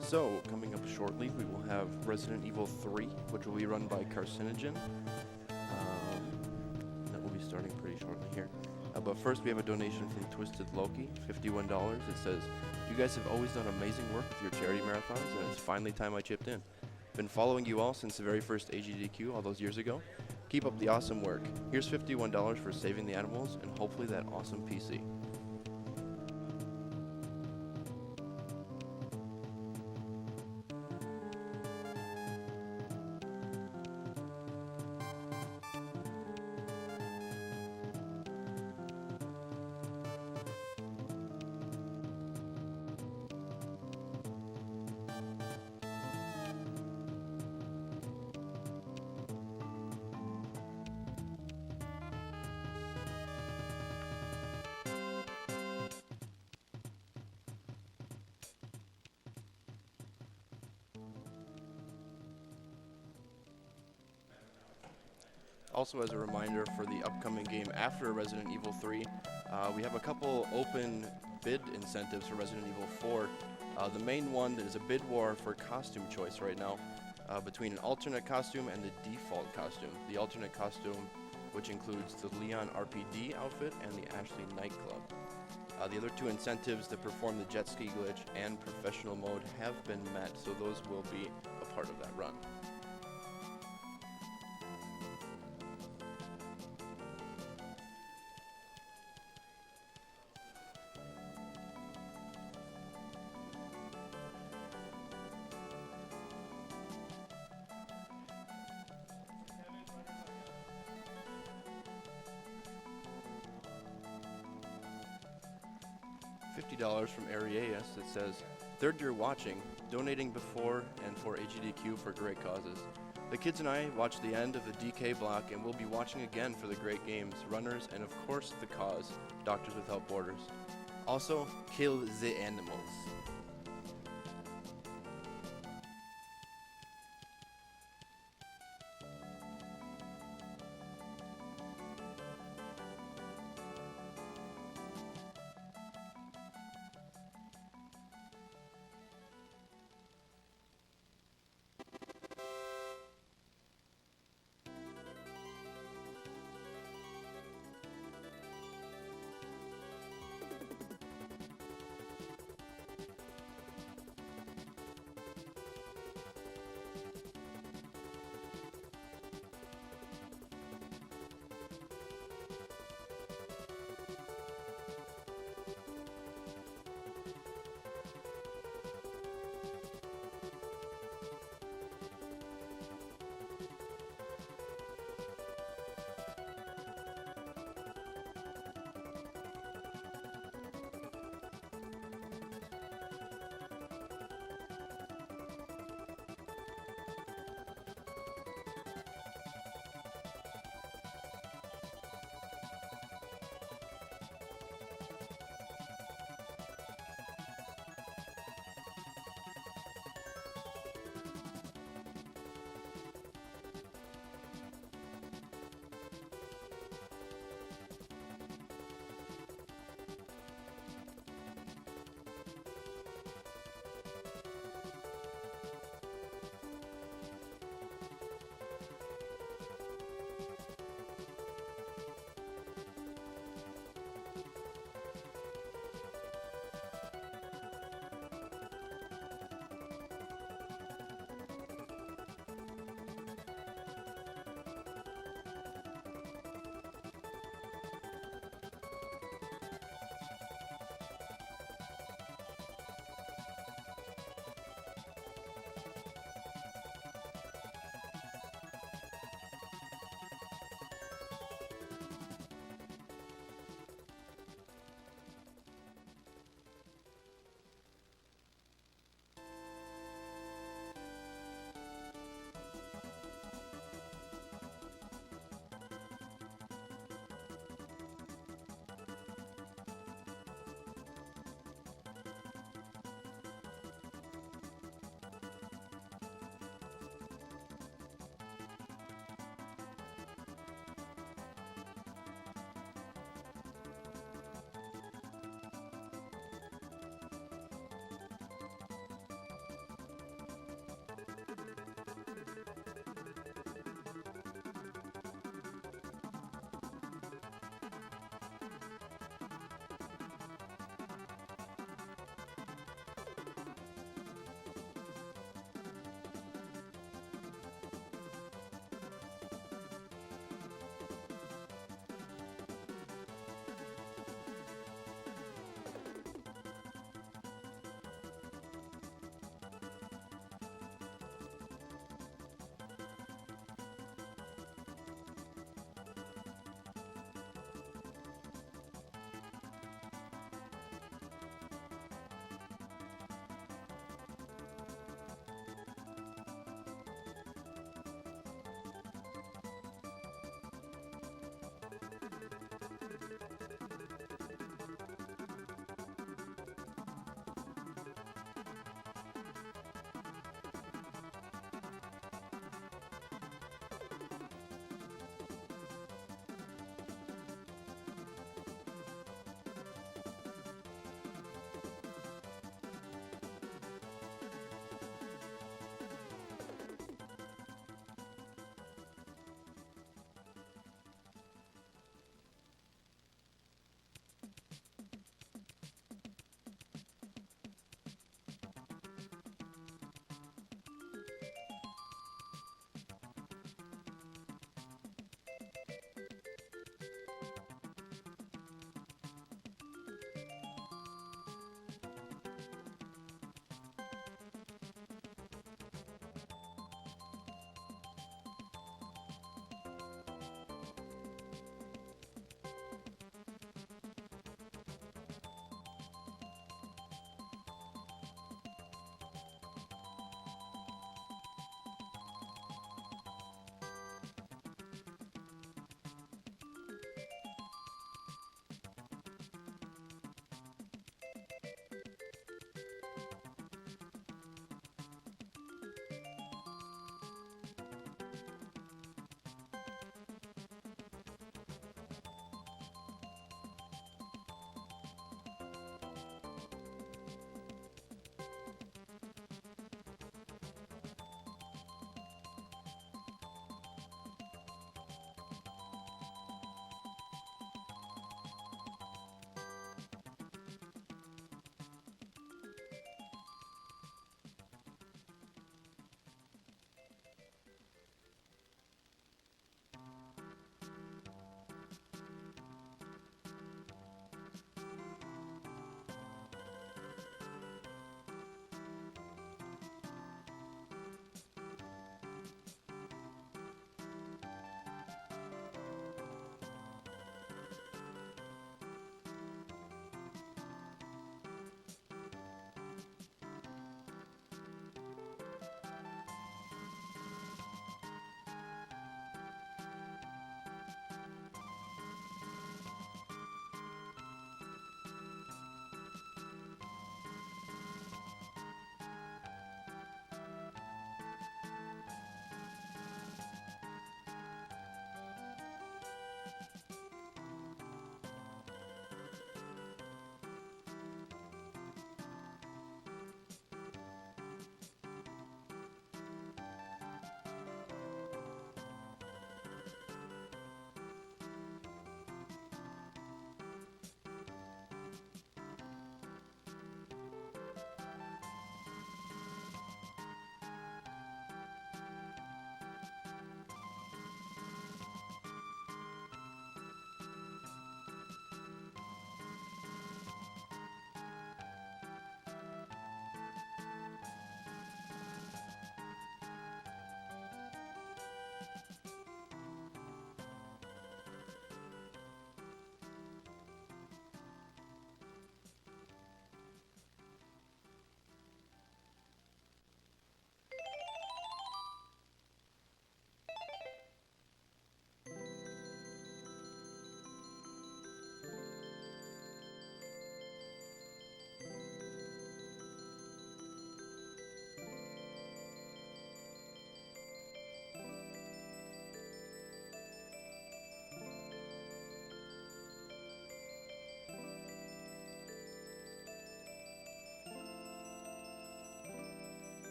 So, coming up shortly, we will have Resident Evil 3, which will be run by Carcinogen. That will be starting pretty shortly here. But first, we have a donation from Twisted Loki, $51. It says, "You guys have always done amazing work with your charity marathons, and it's finally time I chipped in. Been following you all since the very first SGDQ all those years ago. Keep up the awesome work. Here's $51 for saving the animals, and hopefully that awesome PC." Also, as a reminder for the upcoming game after Resident Evil 3, we have a couple open bid incentives for Resident Evil 4. The main one is a bid war for costume choice right now between an alternate costume and the default costume. The alternate costume, which includes the Leon RPD outfit and the Ashley nightclub. The other two incentives that perform the jet ski glitch and professional mode have been met, so those will be a part of that run. $50 from Arias that says, "Third year watching, donating before and for HGDQ for great causes. The kids and I watched the end of the DK block and we'll be watching again for the great games, runners, and of course the cause, Doctors Without Borders. Also, kill the animals."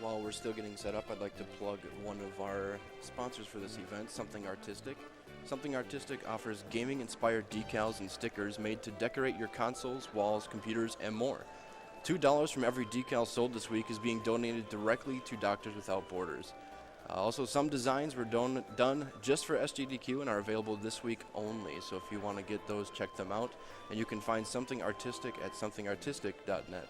while we're still getting set up, I'd like to plug one of our sponsors for this event, Something Artistic. Something Artistic offers gaming-inspired decals and stickers made to decorate your consoles, walls, computers, and more. $2 from every decal sold this week is being donated directly to Doctors Without Borders. Also, some designs were done just for SGDQ and are available this week only. So if you want to get those, check them out. And you can find Something Artistic at somethingartistic.net.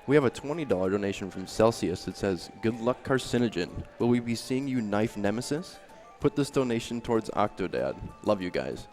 We have a $20 donation from Celsius that says, "Good luck, Carcinogen. Will we be seeing you knife Nemesis? Put this donation towards Octodad. Love you guys."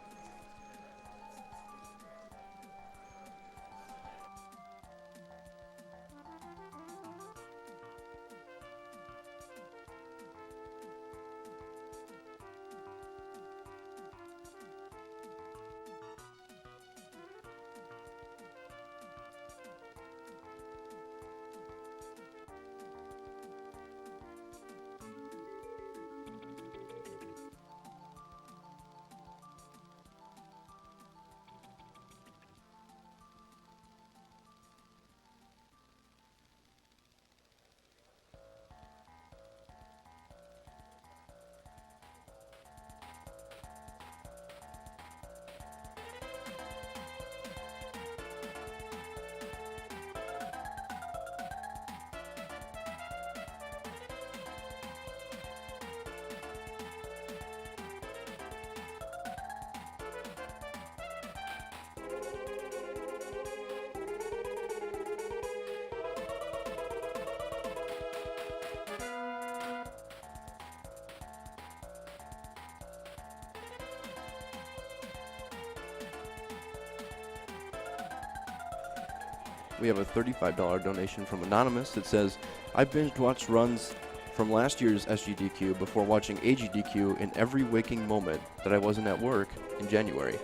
We have a $35 donation from Anonymous that says, "I binge watched runs from last year's SGDQ before watching AGDQ in every waking moment that I wasn't at work in January.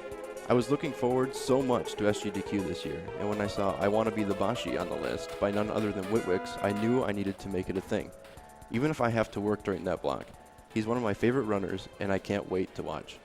I was looking forward so much to SGDQ this year, and when I saw I Want to Be the Bashi on the list by none other than Witwix, I knew I needed to make it a thing, even if I have to work during that block. He's one of my favorite runners, and I can't wait to watch."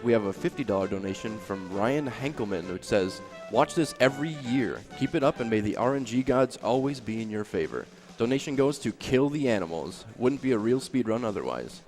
we have a $50 donation from Ryan Henkelman, which says, "Watch this every year. Keep it up and may the RNG gods always be in your favor." Donation goes to Kill the Animals. Wouldn't be a real speed run otherwise.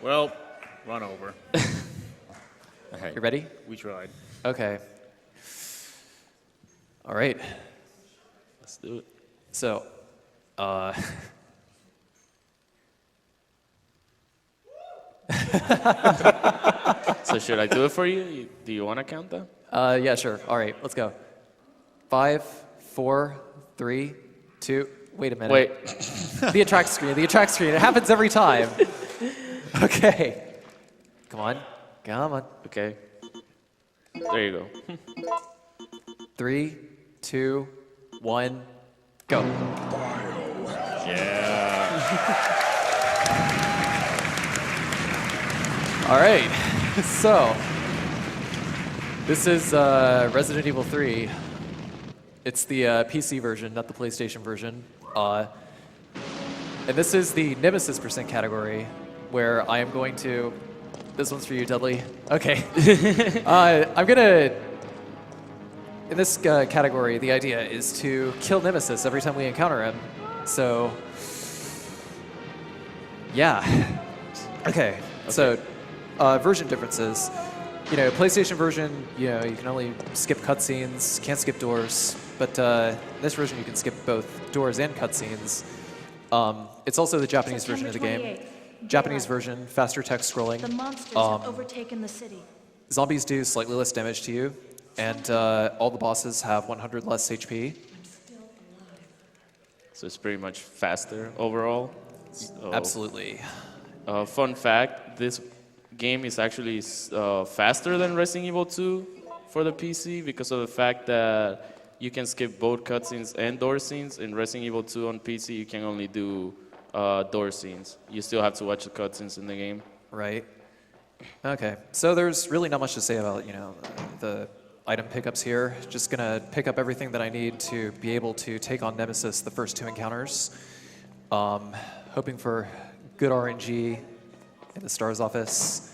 Well, run over. Okay. You ready? We tried. Okay. All right. Let's do it. So, So should I do it for you? Do you want to count them? yeah, sure. All right, let's go. 5, 4, 3, 2. Wait a minute. Wait. The attract screen. The attract screen. It happens every time. Okay. Come on. Come on. Okay. There you go. 3, 2, 1, go. Yeah. All right. So, this is Resident Evil 3. It's the PC version, not the PlayStation version. And this is the Nemesis % category, where I am going to... This one's for you, Dudley. Okay. I'm going to... In this category, the idea is to kill Nemesis every time we encounter him. So... Yeah. Okay. So, version differences. You know, PlayStation version, you know, you can only skip cutscenes, can't skip doors. But this version, you can skip both doors and cutscenes. It's also the Japanese version of the game. Japanese version, faster text scrolling. The monsters have overtaken the city. Zombies do slightly less damage to you, and all the bosses have 100 less HP. So it's pretty much faster overall. So, Absolutely. Fun fact, this game is actually faster than Resident Evil 2 for the PC because of the fact that you can skip both cutscenes and door scenes. In Resident Evil 2 on PC, you can only do door scenes. You still have to watch the cutscenes in the game. Right. Okay. So there's really not much to say about, you know, the item pickups here. Just gonna pick up everything that I need to be able to take on Nemesis the first 2 encounters. Hoping for good RNG in the STARS office.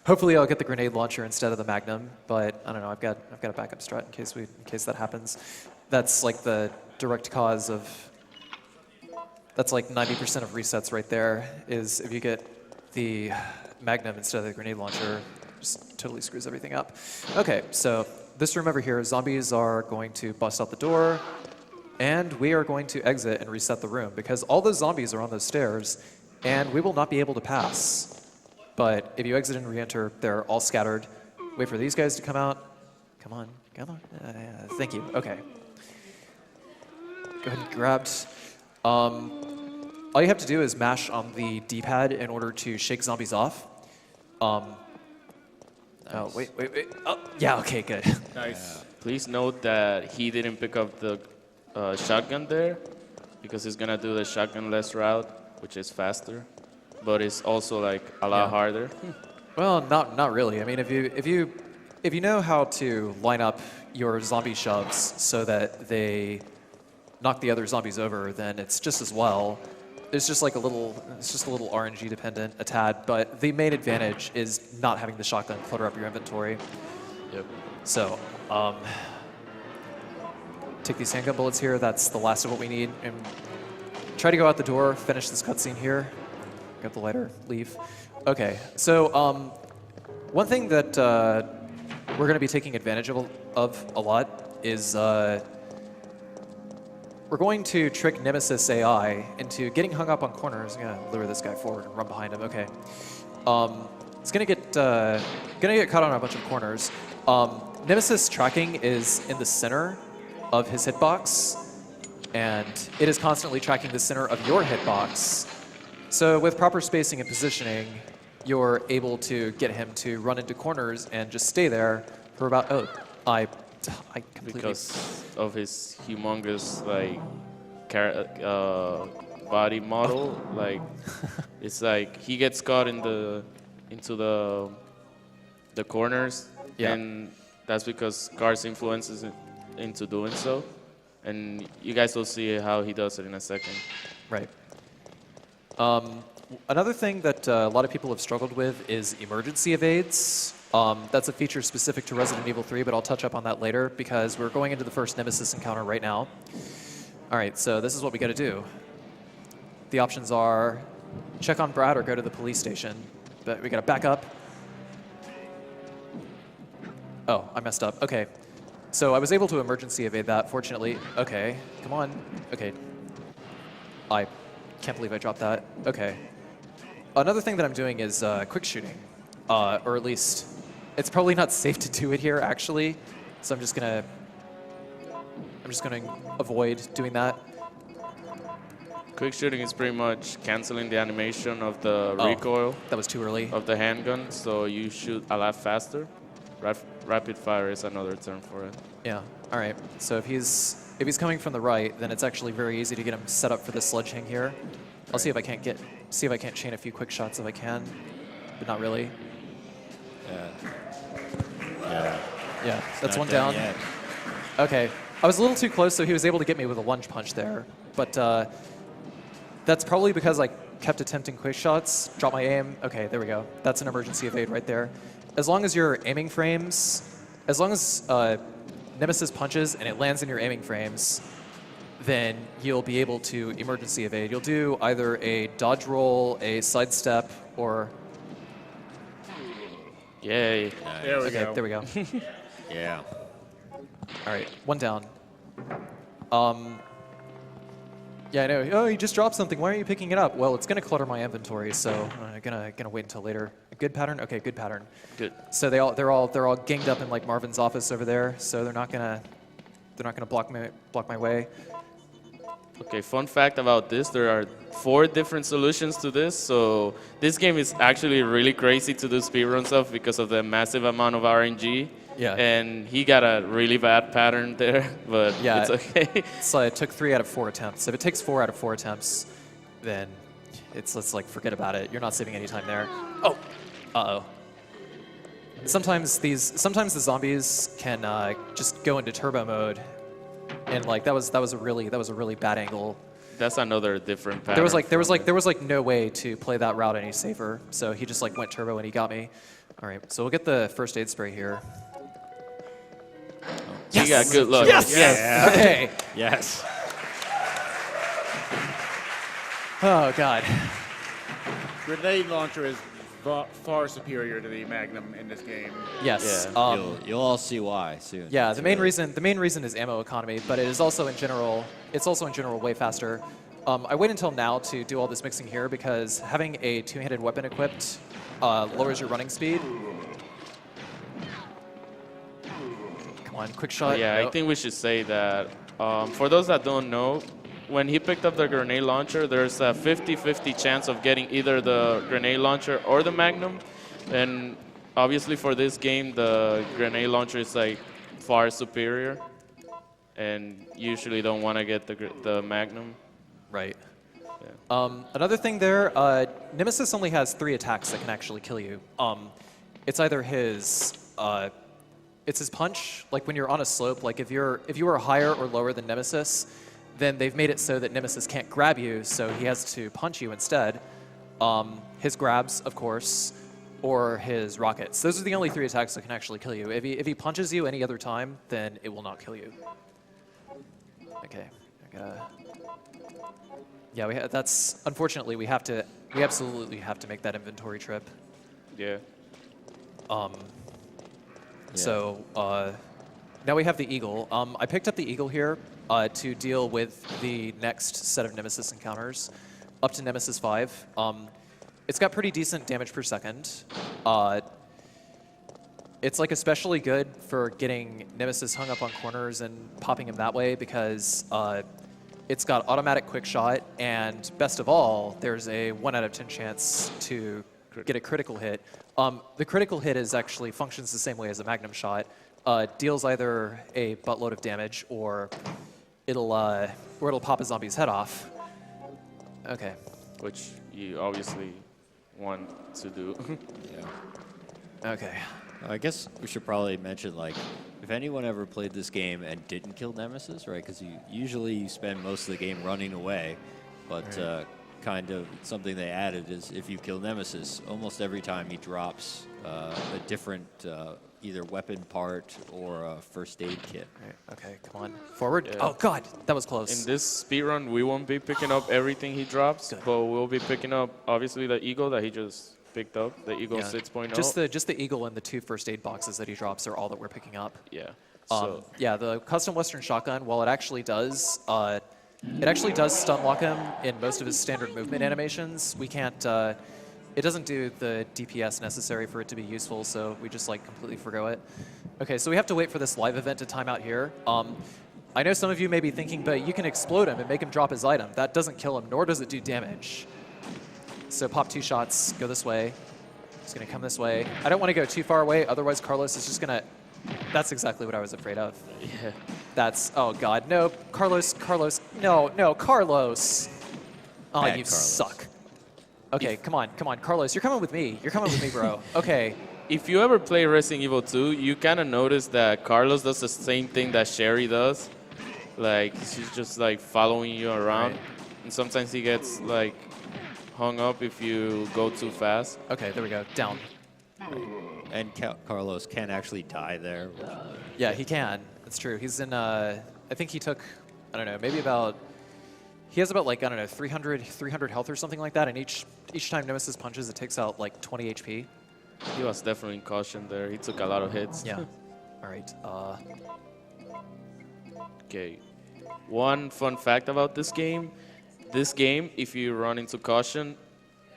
Hopefully I'll get the grenade launcher instead of the Magnum, but I don't know, I've got a backup strat in case that happens. That's like the direct cause of, that's like 90% of resets right there, is if you get the Magnum instead of the grenade launcher, just totally screws everything up. Okay, so this room over here, zombies are going to bust out the door, and we are going to exit and reset the room, because all those zombies are on those stairs, and we will not be able to pass. But if you exit and re-enter, they're all scattered. Wait for these guys to come out. Come on, come on. Thank you. Okay. Go ahead and grab. All you have to do is mash on the D-pad in order to shake zombies off. Nice. Oh, wait. Oh, yeah, okay, good. Nice. Yeah. Please note that he didn't pick up the shotgun there because he's going to do the shotgun-less route, which is faster. but it's also like a lot Yeah. harder. Well, not really. I mean, if you know how to line up your zombie shoves so that they knock the other zombies over, then it's just as well. It's just like it's just a little RNG dependent, a tad. But the main advantage is not having the shotgun clutter up your inventory. Yep. So, take these handgun bullets here. That's the last of what we need. And try to go out the door, finish this cutscene here. Got the lighter, leave. Okay, so one thing that we're going to be taking advantage of a lot is we're going to trick Nemesis AI into getting hung up on corners. I'm going to lure this guy forward and run behind him. Okay. It's going to get caught on a bunch of corners. Nemesis tracking is in the center of his hitbox, and it is constantly tracking the center of your hitbox. So with proper spacing and positioning, you're able to get him to run into corners and just stay there for about, I completely... Because of his humongous like body model, like it's like he gets caught into the corners, Yeah. and that's because Cars influences it into doing so, and you guys will see how he does it in a second. Right. Another thing that a lot of people have struggled with is emergency evades. That's a feature specific to Resident Evil 3, but I'll touch up on that later because we're going into the first Nemesis encounter right now. All right, so this is what we got to do. The options are check on Brad or go to the police station. But we got to back up. Oh, I messed up. Okay. So I was able to emergency evade that, fortunately. Okay, come on. Okay. I can't believe I dropped that. Okay. Another thing that I'm doing is quick shooting. Or at least, it's probably not safe to do it here, actually. So I'm just gonna avoid doing that. Quick shooting is pretty much canceling the animation of the recoil That was too early. of the handgun, so you shoot a lot faster. Rapid fire is another term for it. Yeah. All right. So if he's coming from the right, then it's actually very easy to get him set up for the sledge hang here. I'll see if I can't chain a few quick shots if I can, but not really. Yeah. That's one down. Yet. Okay. I was a little too close, so he was able to get me with a lunge punch there. But that's probably because I kept attempting quick shots, drop my aim. Okay, there we go. That's an emergency evade right there. As long as your aiming frames, as long as Nemesis punches and it lands in your aiming frames, then you'll be able to emergency evade. You'll do either a dodge roll, a sidestep, or... Yay. There we Okay, go. there we go. Yeah. All right, one down. Yeah, I know. Oh, you just dropped something. Why aren't you picking it up? Well, it's going to clutter my inventory, so I'm gonna wait until later. A good pattern? Okay, good pattern. Good. So they're all ganged up in like Marvin's office over there, so they're not gonna block my way. Okay, fun fact about this, there are 4 different solutions to this, so this game is actually really crazy to do speedruns of because of the massive amount of RNG. Yeah. And he got a really bad pattern there, but Yeah. it's okay. So it took 3 out of 4 attempts. If it takes 4 out of 4 attempts, then let's like forget about it. You're not saving any time there. Oh, uh-oh. Sometimes the zombies can just go into turbo mode, and like that was a really bad angle. That's another different pattern. There was like no way to play that route any safer. So he just like went turbo and he got me. All right, so we'll get the first aid spray here. You got good luck. Yes. Yeah. Okay. Yes. Oh God. Grenade launcher is far superior to the Magnum in this game. Yes. Yeah. You'll all see why soon. Yeah, It's the main really- reason is ammo economy, but it is also in general way faster. I wait until now to do all this mixing here because having a two-handed weapon equipped lowers your running speed. Come on, quick shot. Yeah, I Nope. think we should say that for those that don't know, when he picked up the grenade launcher, there's a 50-50 chance of getting either the grenade launcher or the Magnum. And obviously for this game, the grenade launcher is like far superior. And usually don't want to get the Magnum. Right. Another thing there, Nemesis only has 3 attacks that can actually kill you. It's either his, it's his punch, like when you're on a slope, like if you are higher or lower than Nemesis, then they've made it so that Nemesis can't grab you, so he has to punch you instead. His grabs, of course, or his rockets. Those are the only 3 attacks that can actually kill you. If he punches you any other time, then it will not kill you. Okay, I gotta... Yeah, that's unfortunately we absolutely have to make that inventory trip. Yeah. So now we have the Eagle. I picked up the Eagle here to deal with the next set of Nemesis encounters, up to Nemesis 5. It's got pretty decent damage per second. It's like especially good for getting Nemesis hung up on corners and popping him that way because it's got automatic quick shot, and best of all, there's a 1 out of 10 chance to get a critical hit. The critical hit actually functions the same way as a Magnum shot. Deals either a buttload of damage or it'll pop a zombie's head off. Okay. Which you obviously want to do. Yeah. Okay. I guess we should probably mention, like, if anyone ever played this game and didn't kill Nemesis, right? Because you spend most of the game running away, but kind of something they added is if you kill Nemesis, almost every time he drops a different either weapon part or a first aid kit. Right. Okay, come on. Forward. Yeah. Oh, God, that was close. In this speedrun, we won't be picking up everything he drops, Good. but we'll be picking up, obviously, the Eagle that he just picked up, the Eagle 6.0. Just the Eagle and the 2 first aid boxes that he drops are all that we're picking up. Yeah. So, Yeah, the custom Western shotgun, while it actually does stun lock him in most of his standard movement animations, we can't, it doesn't do the DPS necessary for it to be useful, so we just like completely forgo it. Okay, so we have to wait for this live event to time out here. I know some of you may be thinking, but you can explode him and make him drop his item. That doesn't kill him, nor does it do damage. So pop 2 shots, go this way. He's gonna come this way. I don't wanna go too far away, otherwise Carlos is just gonna, that's exactly what I was afraid of. yeah. That's, oh God, no, Carlos, no, Carlos. Oh, Bad you Carlos. suck. Okay, come on, Carlos, you're coming with me, bro. Okay, If you ever play Resident Evil 2, you kind of notice that Carlos does the same thing that Sherry does. Like, she's just like following you around. Right. And sometimes he gets like hung up if you go too fast. okay, there we go, down. And Carlos can actually die there. Yeah, he can, it's true. He's in, I think he took, I don't know, maybe about, he has about like, I don't know, 300 health or something like that, and each time Nemesis punches, it takes out like 20 HP. He was definitely in caution there. He took a lot of hits. Yeah. All right. Okay. One fun fact about this game, if you run into caution,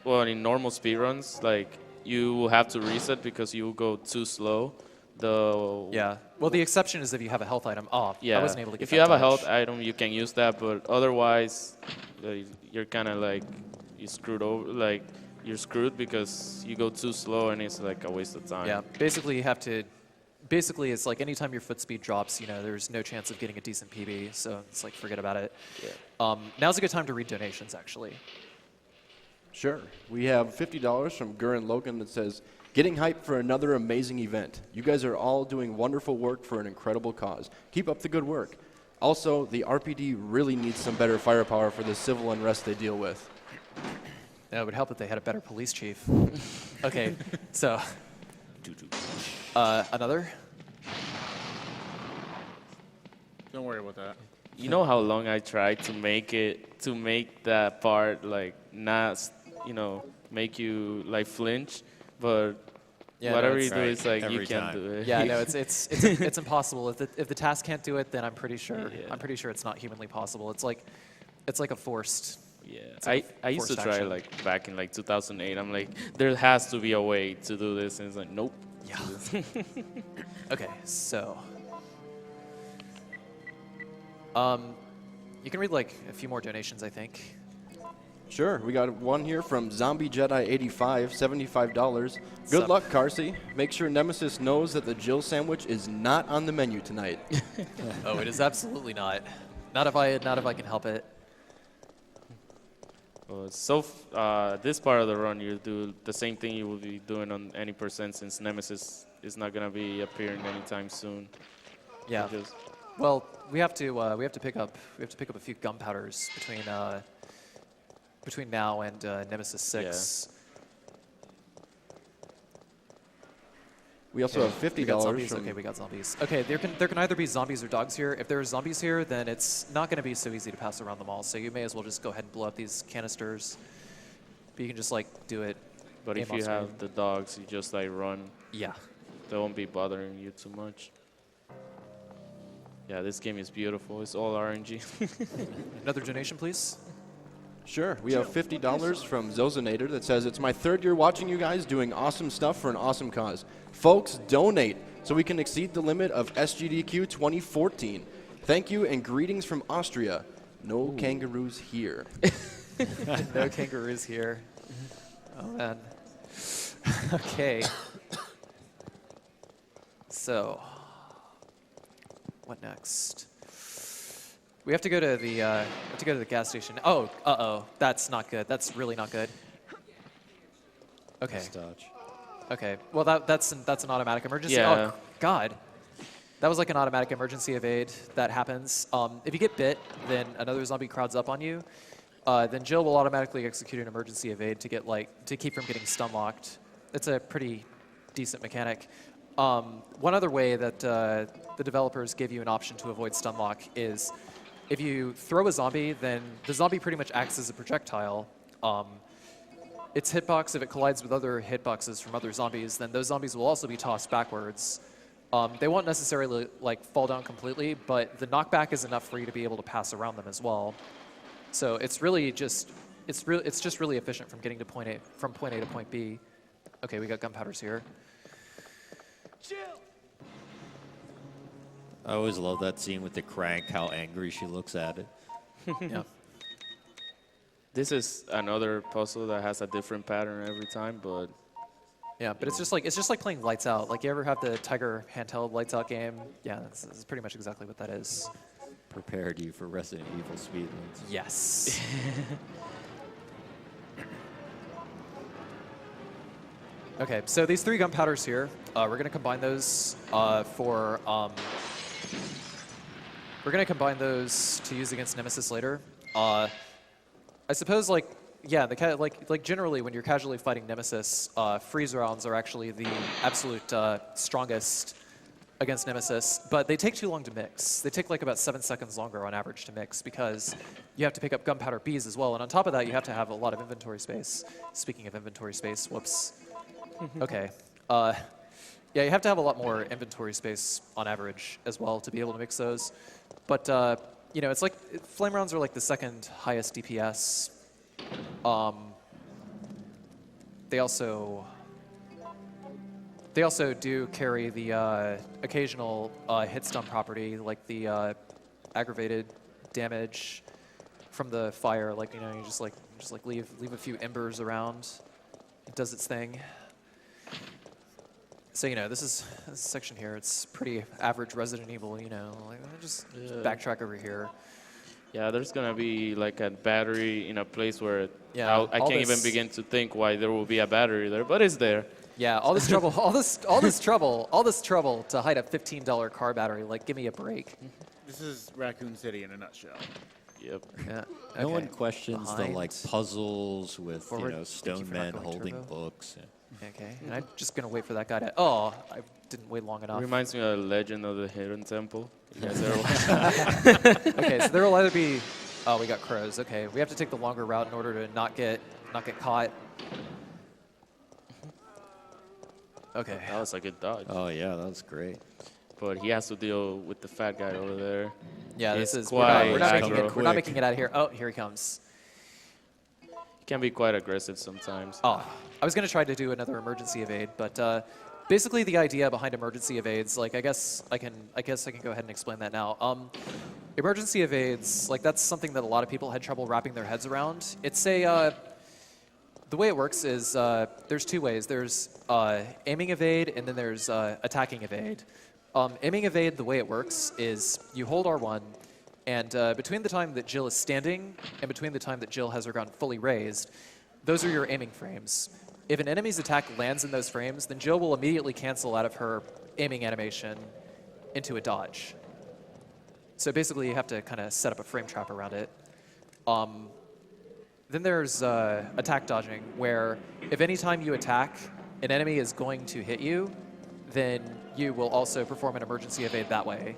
well, in normal speedruns, like, you will have to reset because you will go too slow. Yeah. Well, the exception is if you have a health item. Oh, Yeah. I wasn't able to get if that you have a dodge. health item, you can use that, but otherwise, you're kind of like, you screwed over, like, you're screwed because you go too slow and it's like a waste of time. Yeah. Basically, you have to. Basically, it's like anytime your foot speed drops, you know, there's no chance of getting a decent PB. So it's like forget about it. Yeah. Now's a good time to read donations, actually. Sure. We have $50 from Gurren Logan that says, "Getting hyped for another amazing event. You guys are all doing wonderful work for an incredible cause. Keep up the good work. Also, the RPD really needs some better firepower for the civil unrest they deal with." Yeah, it would help if they had a better police chief. Okay, so another. Don't worry about that. You know how long I tried to make that part like not, make you like flinch, but Yeah, no, whatever it's- you do, Right, it's like you every can't time. do it. Yeah, no, it's impossible. If the task can't do it, then I'm pretty sure Yeah. it's not humanly possible. It's like a forced. Yeah, like I used to forced try action. like back in like 2008. I'm like, there has to be a way to do this, and it's like, nope. Yeah. Okay, so. You can read like a few more donations, I think. Sure. We got one here from Zombie Jedi 85, $75. Good up? luck, Carsey. Make sure Nemesis knows that the Jill sandwich is not on the menu tonight. Oh, it is absolutely not. Not if I can help it. This part of the run, you do the same thing you will be doing on any percent since Nemesis is not gonna be appearing anytime soon. Yeah. Just- Well, we have to pick up a few gunpowders between now and Nemesis 6. We also have We got $50 zombies. from Okay, we got zombies. Okay, there can either be zombies or dogs here. If there are zombies here, then it's not going to be so easy to pass around them all. So you may as well just go ahead and blow up these canisters. But you can just like do it. But if aim you off have screen. the dogs, you just like run. Yeah. They won't be bothering you too much. Yeah, this game is beautiful. It's all RNG. Another donation, please. Sure. We have $50 from Zozanator that says, it's my 3rd year watching you guys doing awesome stuff for an awesome cause. Folks, donate so we can exceed the limit of SGDQ 2014. Thank you and greetings from Austria. No kangaroos here. No kangaroos here. Oh, man. Okay. So, what next? We have to go to the gas station. Oh, uh-oh. That's not good. That's really not good. Okay. Nice dodge. Okay. Well, that's an automatic emergency. Yeah. Oh, God. That was like an automatic emergency evade that happens. If you get bit, then another zombie crowds up on you. Then Jill will automatically execute an emergency evade to keep from getting stun locked. It's a pretty decent mechanic. One other way that the developers give you an option to avoid stun lock is if you throw a zombie, then the zombie pretty much acts as a projectile. Its hitbox, if it collides with other hitboxes from other zombies, then those zombies will also be tossed backwards. They won't necessarily like fall down completely, but the knockback is enough for you to be able to pass around them as well. So it's really just really efficient from getting to point A to point B. Okay, we got gunpowders here. I always love that scene with the crank, how angry she looks at it. Yeah. This is another puzzle that has a different pattern every time, but Yeah, but it's just like playing Lights Out. Like you ever have the Tiger handheld Lights Out game? Yeah, that's pretty much exactly what that is. Prepared you for Resident Evil speedruns. Yes. Okay, so these 3 gunpowders here, we're going to combine those we're going to combine those to use against Nemesis later. I suppose, like, yeah, like generally when you're casually fighting Nemesis, freeze rounds are actually the absolute strongest against Nemesis, but they take too long to mix. They take like about 7 seconds longer on average to mix because you have to pick up gunpowder Bs as well, and on top of that, you have to have a lot of inventory space. Speaking of inventory space, whoops. Okay. Yeah, you have to have a lot more inventory space on average as well to be able to mix those. But, you know, it's like flame rounds are like the 2nd highest DPS. They also do carry the occasional hit stun property, like the aggravated damage from the fire. Like, you know, you just leave a few embers around. It does its thing. So, you know, this section here, it's pretty average Resident Evil, you know. Like, just backtrack over here. yeah, there's gonna be like a battery in a place where Yeah, I can't even begin to think why there will be a battery there, but it's there. Yeah, all this trouble, all this trouble to hide a $15 car battery. Like, give me a break. This is Raccoon City in a nutshell. Yep. Yeah. No okay. one questions the Behind. like puzzles with Forward. you know Thank you stone for not men going holding turbo. books. Yeah. Okay, and I'm just gonna wait for that guy to. Oh, I didn't wait long It enough. reminds me of the Legend of the Hidden Temple. You guys ever watch? Okay, so there will either be. Oh, we got crows. Okay, we have to take the longer route in order to not get caught. Okay. That was a good dodge. Oh yeah, that was great. But he has to deal with the fat guy over there. Yeah, He's this is. quite We're not aggro. making it out of here. Oh, here he comes. He can be quite aggressive sometimes. Oh, I was gonna try to do another emergency evade, but basically the idea behind emergency evades, like I guess I can go ahead and explain that now. Emergency evades, like that's something that a lot of people had trouble wrapping their heads around. It's a the way it works is there's 2 ways. There's aiming evade and then there's attacking evade. Aiming evade, the way it works is you hold R1, And between the time that Jill is standing and between the time that Jill has her gun fully raised, those are your aiming frames. If an enemy's attack lands in those frames, then Jill will immediately cancel out of her aiming animation into a dodge. So basically, you have to kind of set up a frame trap around it. Then there's attack dodging, where if any time you attack, an enemy is going to hit you, then you will also perform an emergency evade that way.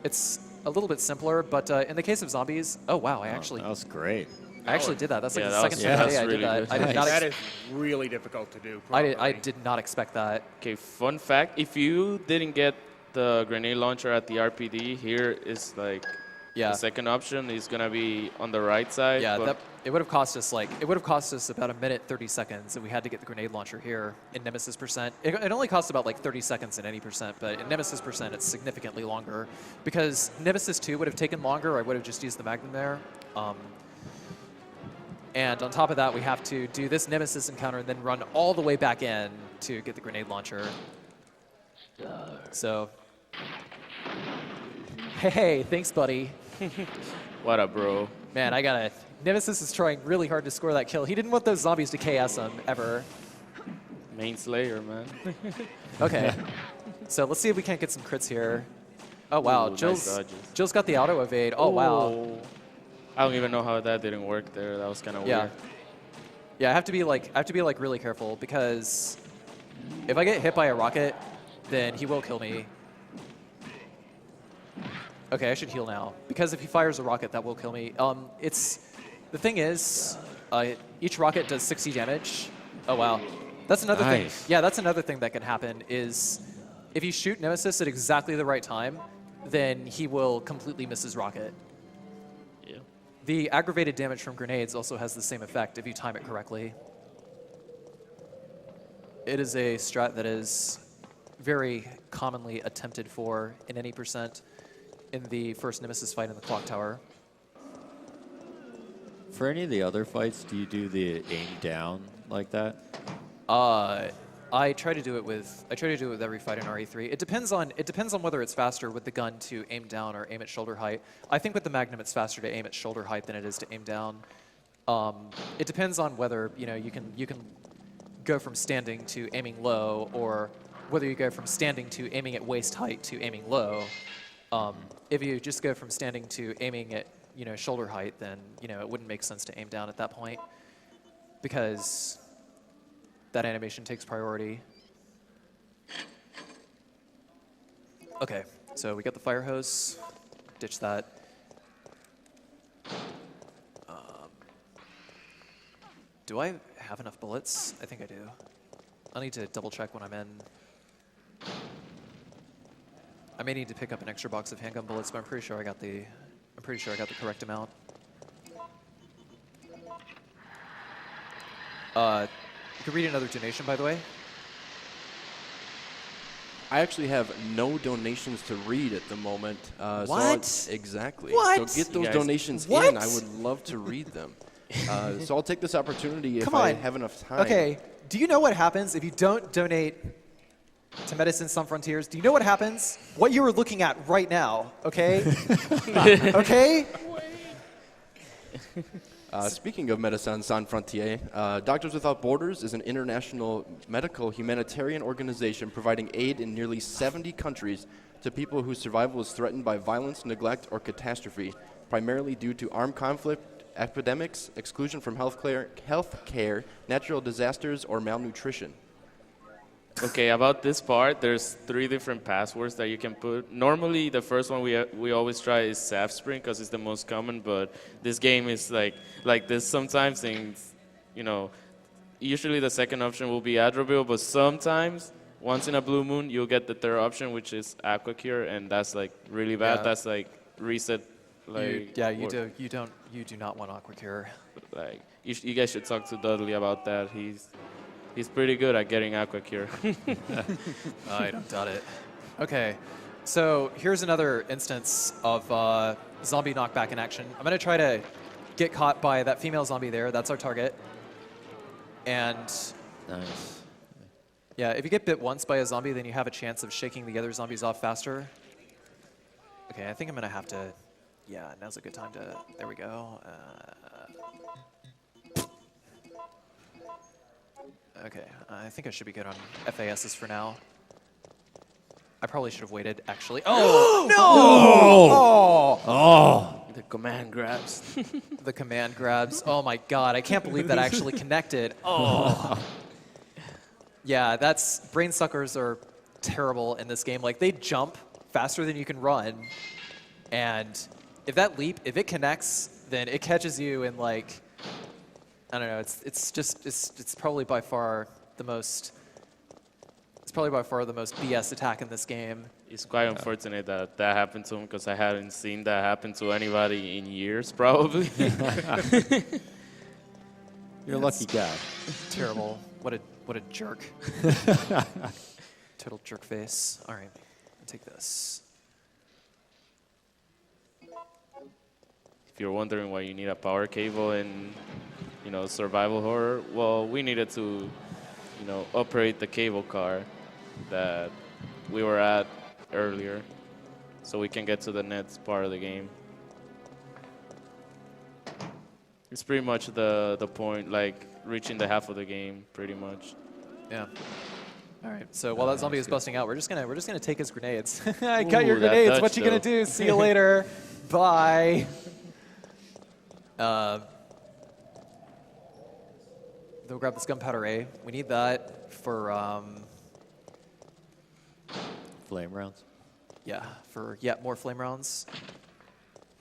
It's a little bit simpler, but in the case of zombies, oh wow, I actually did that. That's like the second time today I did that. I did not That is really difficult to do. I did not expect that. Okay, fun fact, if you didn't get the grenade launcher at the RPD, here is like the second option is gonna be on the right side. Yeah, it would have cost us about 1:30, and we had to get the grenade launcher here in Nemesis percent. It only cost about like 30 seconds in any percent, but in Nemesis percent it's significantly longer because Nemesis 2 would have taken longer. I would have just used the Magnum there. And on top of that, we have to do this Nemesis encounter and then run all the way back in to get the grenade launcher. So, hey, thanks, buddy. What up, bro? Man, I gotta. Nemesis is trying really hard to score that kill. He didn't want those zombies to KS him ever. Main Slayer, man. Okay. So let's see if we can't get some crits here. Oh wow, Ooh, Jill's nice dodges. Jill's got the auto evade. Oh wow. Ooh. I don't even know how that didn't work there. That was kind of weird. Yeah, I have to be like really careful because if I get hit by a rocket, then he will kill me. Okay, I should heal now because if he fires a rocket, that will kill me. The thing is, each rocket does 60 damage. Oh wow, that's another thing. Yeah, that's another thing that can happen is if you shoot Nemesis at exactly the right time, then he will completely miss his rocket. Yeah. The aggravated damage from grenades also has the same effect if you time it correctly. It is a strat that is very commonly attempted for in any percent in the first Nemesis fight in the clock tower. For any of the other fights, do you do the aim down like that? I try to do it with every fight in RE3. It depends on whether it's faster with the gun to aim down or aim at shoulder height. I think with the Magnum it's faster to aim at shoulder height than it is to aim down. It depends on whether you can go from standing to aiming low, or whether you go from standing to aiming at waist height to aiming low. If you just go from standing to aiming at shoulder height, then it wouldn't make sense to aim down at that point because that animation takes priority. Okay, so we got the fire hose. Ditch that. Do I have enough bullets? I think I do. I'll need to double check when I'm in. I may need to pick up an extra box of handgun bullets, but I'm pretty sure I got the correct amount. You can read another donation, by the way. I actually have no donations to read at the moment. What? Exactly. What? So get those donations What? in. I would love to read them. So I'll take this opportunity if Come I on. have enough time. Okay, do you know what happens if you don't donate to Medicine Sans Frontiers? Do you know what happens? What you are looking at right now, okay? Okay? Speaking of Médecins Sans Frontières, Doctors Without Borders is an international medical humanitarian organization providing aid in nearly 70 countries to people whose survival is threatened by violence, neglect, or catastrophe, primarily due to armed conflict, epidemics, exclusion from health care, natural disasters, or malnutrition. Okay, about this part, there's 3 different passwords that you can put. Normally, the first one we always try is Saf Spring because it's the most common, but this game is like this sometimes things, usually the second option will be Adrobil, but sometimes, once in a blue moon, you'll get the third option, which is Aqua Cure, and that's like really bad. Yeah. That's like reset. You do not want Aqua Cure. Like, you guys should talk to Dudley about that. He's pretty good at getting Aqua Cure. I don't doubt it. Okay, so here's another instance of zombie knockback in action. I'm going to try to get caught by that female zombie there. That's our target. And Nice. yeah, if you get bit once by a zombie, then you have a chance of shaking the other zombies off faster. Okay, I think I'm going to have to Yeah, now's a good time to. There we go. Okay, I think I should be good on FASs for now. I probably should have waited, actually. Oh, no! Oh! The command grabs. The command grabs. Oh my god, I can't believe that actually connected. Oh. Yeah, brain suckers are terrible in this game. Like, they jump faster than you can run. And if it connects, then it catches you in, like, I don't know, it's probably by far the most BS attack in this game. It's quite unfortunate that that happened to him because I hadn't seen that happen to anybody in years, probably. You're a lucky guy. Terrible. What a jerk. Total jerk face. All right, I'll take this. If you're wondering why you need a power cable in, survival horror, well, we needed to, operate the cable car that we were at earlier, so we can get to the next part of the game. It's pretty much the point, like reaching the half of the game, pretty much. Yeah. All right. So while that zombie is busting out, we're just gonna take his grenades. I got your that grenades. touch, What you gonna though. do? See you later. Bye. They'll grab this gunpowder A. We need that for Flame rounds. more flame rounds.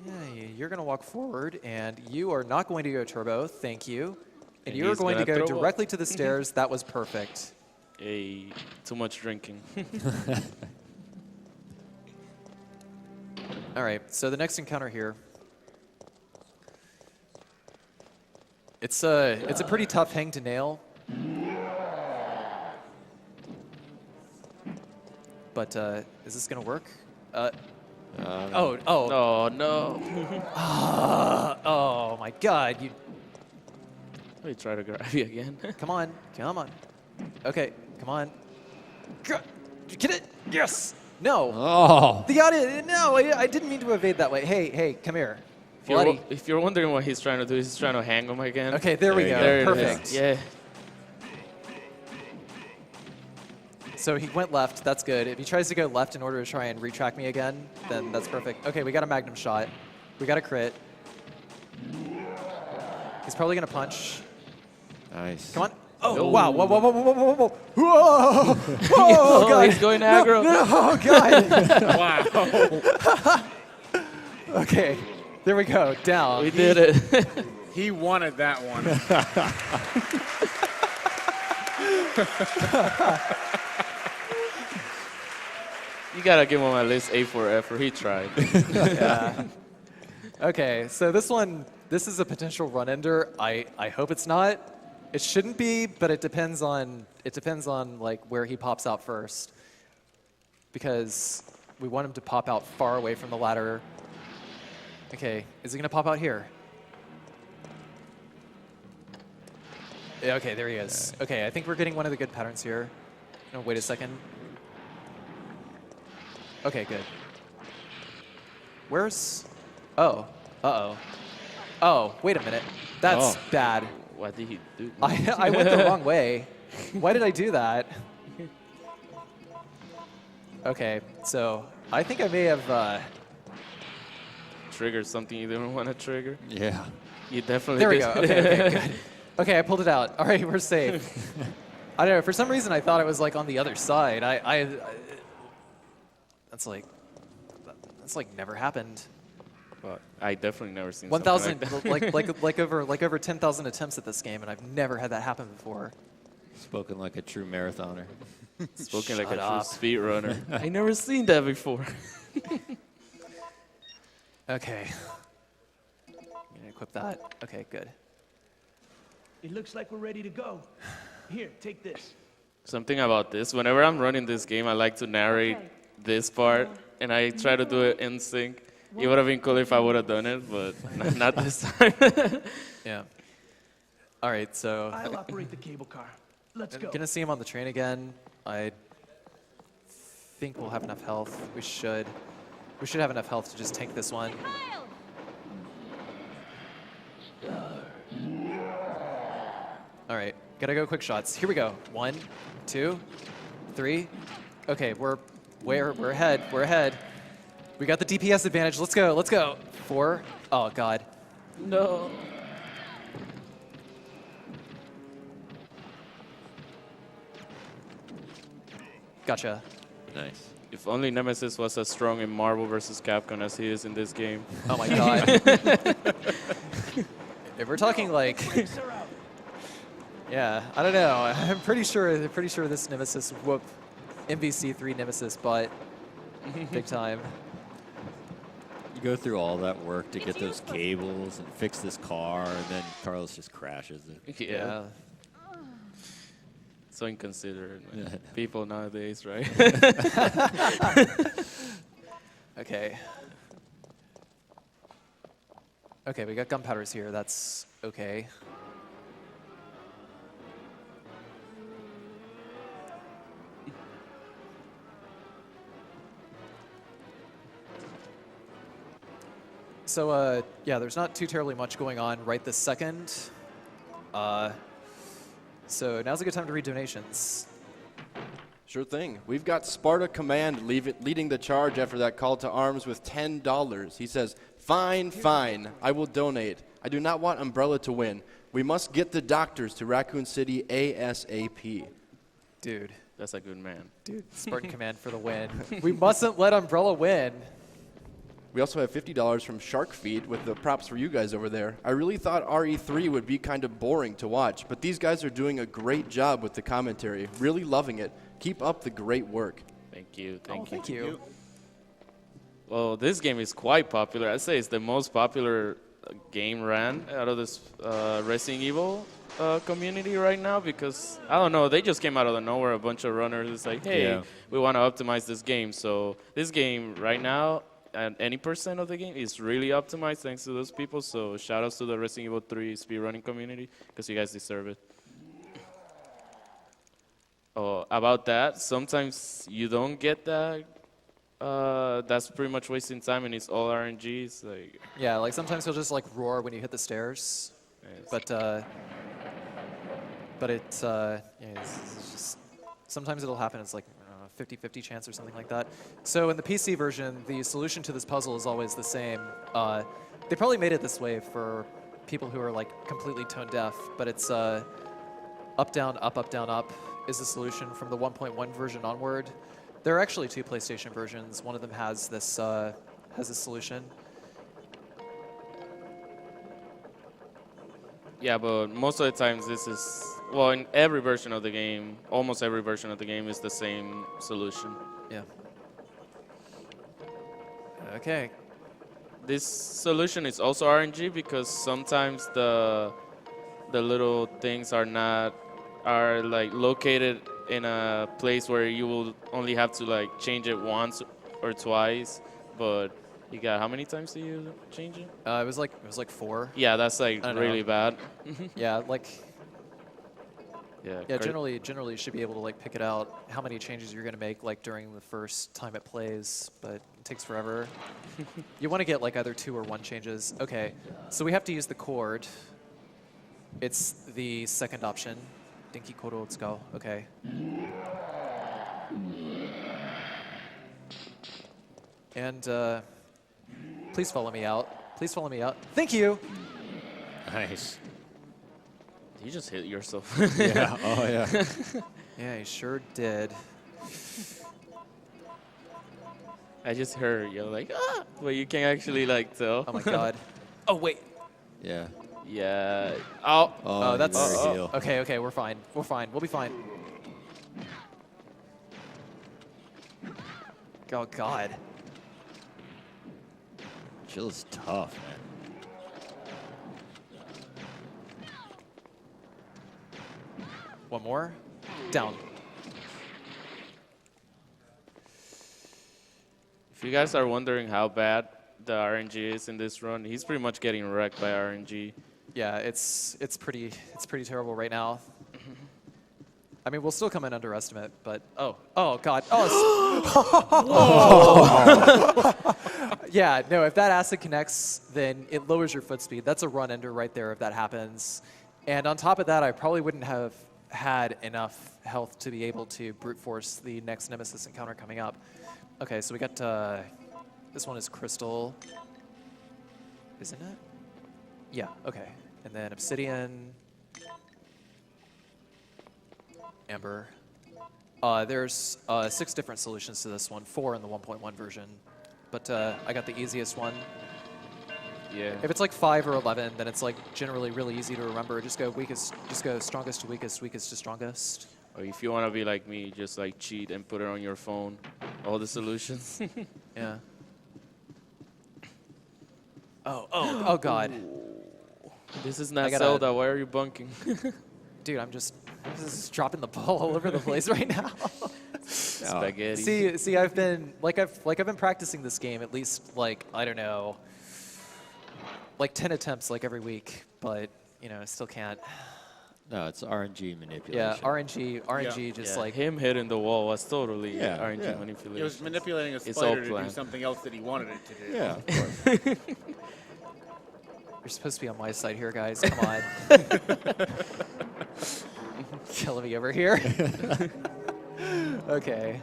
Yeah, you're gonna walk forward, and you are not going to go turbo. Thank you. And And you're he's going to gonna go throw up. directly to the stairs. That was perfect. Too much drinking. All right. So the next encounter here. It's a pretty tough hang to nail. But is this gonna work? Oh. Oh, no. Oh my God! You Let me try to grab you again. come on. Okay, come on. Did you get it? Yes. No. Oh. The audio. No, I didn't mean to evade that way. Hey, come here. Bloody. If you're wondering what he's trying to do, he's trying to hang him again. Okay, there we There you go. go. There it Perfect. is. Yeah. So he went left. That's good. If he tries to go left in order to try and retrack me again, then that's perfect. Okay, we got a magnum shot. We got a crit. He's probably gonna punch. Nice. Come on. Oh, No. wow. Whoa. Whoa. Oh, God. He's going aggro. No, oh, God. Wow. Okay, there we go. Down. We did it. He wanted that one. You gotta give him at least A for effort. He tried. Yeah. Okay, so this is a potential run-ender. I hope it's not. It shouldn't be, but it depends on like where he pops out first. Because we want him to pop out far away from the ladder. Okay, is he gonna pop out here? Yeah, okay, there he is. Okay, I think we're getting one of the good patterns here. No, wait a second. Okay, good. Where's... Oh. Uh-oh. Oh, wait a minute. That's bad. What did he do? I went the wrong way. Why did I do that? Okay, so I think I may have... Triggered something you didn't want to trigger. Yeah. You definitely There we did. go. Okay, good. Okay, I pulled it out. All right, we're safe. I don't know. For some reason, I thought it was like on the other side. That's like never happened. Well, I definitely never seen 1,000 something like that. like over 10,000 attempts at this game, and I've never had that happen before. Spoken like a true marathoner. Spoken like a Shut true up. speed runner. I never seen that before. Okay. I'm gonna equip that. Okay, good. It looks like we're ready to go. Here, take this. Something about this, whenever I'm running this game, I like to narrate this part, and I try to do it in sync. It would have been cool if I would have done it, but not this time. Yeah. All right, so I'll operate the cable car. Let's I'm go. gonna see him on the train again. I think we'll have enough health. We should have enough health to just tank this one. Gotta go quick shots. Here we go. 1, 2, 3. Okay, we're ahead. We're ahead. We got the DPS advantage. Let's go. Let's go. 4. Oh God. No. Gotcha. Nice. If only Nemesis was as strong in Marvel vs. Capcom as he is in this game. Oh my God. If we're talking like, yeah, I don't know. I'm pretty sure this Nemesis whooped MVC3 Nemesis butt big time. You go through all that work to get those cables and fix this car, and then Carlos just crashes it. Yeah. So inconsiderate, man. People nowadays, right? Okay. Okay, we got gunpowders here. That's okay. So, yeah, there's not too terribly much going on right this second. So now's a good time to read donations. Sure thing. We've got Sparta Command leading the charge after that call to arms with $10. He says, "Fine, fine. I will donate. I do not want Umbrella to win. We must get the doctors to Raccoon City ASAP." Dude. That's a good man. Dude, Spartan Command for the win. We mustn't let Umbrella win. We also have $50 from Shark Feed with the props for you guys over there. I really thought RE3 would be kind of boring to watch, but these guys are doing a great job with the commentary. Really loving it. Keep up the great work. Thank you. Thank you. Thank you. Well, this game is quite popular. I'd say it's the most popular game ran out of this Resident Evil community right now because, I don't know, they just came out of nowhere, a bunch of runners. It's like, hey, we want to optimize this game. So this game right now, and any percent of the game is really optimized thanks to those people. So shout outs to the Resident Evil 3 speedrunning community because you guys deserve it. Oh, about that, sometimes you don't get that. That's pretty much wasting time, and it's all RNG. It's like, Yeah, like sometimes he'll just like roar when you hit the stairs, yes. but it's just sometimes it'll happen. It's like 50-50 chance or something like that. So in the PC version, the solution to this puzzle is always the same. They probably made it this way for people who are like completely tone deaf, but it's up, down, up is the solution from the 1.1 version onward. There are actually 2 PlayStation versions. One of them has this solution. Yeah, but most of the times this is, well, in every version of the game, almost every version of the game is the same solution. Yeah. Okay. This solution is also RNG because sometimes the little things are like located in a place where you will only have to like change it once or twice, but you got how many times do you change it? It was like 4. Yeah, that's like really bad. Yeah, like Yeah, generally you should be able to like pick it out how many changes you're gonna make like during the first time it plays, but it takes forever. You want to get like either 2 or 1 changes. Okay, so we have to use the cord. It's the second option. Denki kodo o tsukau. Okay. And please follow me out. Please follow me out. Thank you. Nice. You just hit yourself. Yeah. Oh, yeah. Yeah, he sure did. I just heard you're like, ah, but you can't actually like tell. Oh my God. Oh wait. Yeah. Yeah. Oh. Oh, that's very deal. okay. Okay, we're fine. We're fine. We'll be fine. Oh God. Chill is tough, man. One more. Down. If you guys are wondering how bad the RNG is in this run, he's pretty much getting wrecked by RNG. Yeah, it's pretty terrible right now. I mean, we'll still come in underestimate, but oh God, yeah, no. If that acid connects, then it lowers your foot speed. That's a run ender right there if that happens, And on top of that, I probably wouldn't have had enough health to be able to brute force the next Nemesis encounter coming up. Okay, so we got, this one is Crystal, isn't it? Yeah, okay. And then Obsidian, Amber. There's 6 different solutions to this one, 4 in the 1.1 version. But I got the easiest one. Yeah. If it's like 5 or 11, then it's like generally really easy to remember. Just go strongest to weakest, weakest to strongest. Or if you want to be like me, just like cheat and put it on your phone. All the solutions. Yeah. Oh God. This is not I gotta- Zelda. Why are you bunking? Dude, I'm just dropping the ball all over the place right now. Spaghetti. See, I've been practicing this game at least like, I don't know, like 10 attempts like every week, but you know, I still can't. No, it's RNG manipulation. Yeah, RNG just Yeah, like him hitting the wall was totally Yeah, RNG yeah. manipulation. It was manipulating a It's all spider to do planned. something else that he wanted it to do. Yeah, of course. you're supposed to be on my side here, guys. Come on. Killing me over here. Okay.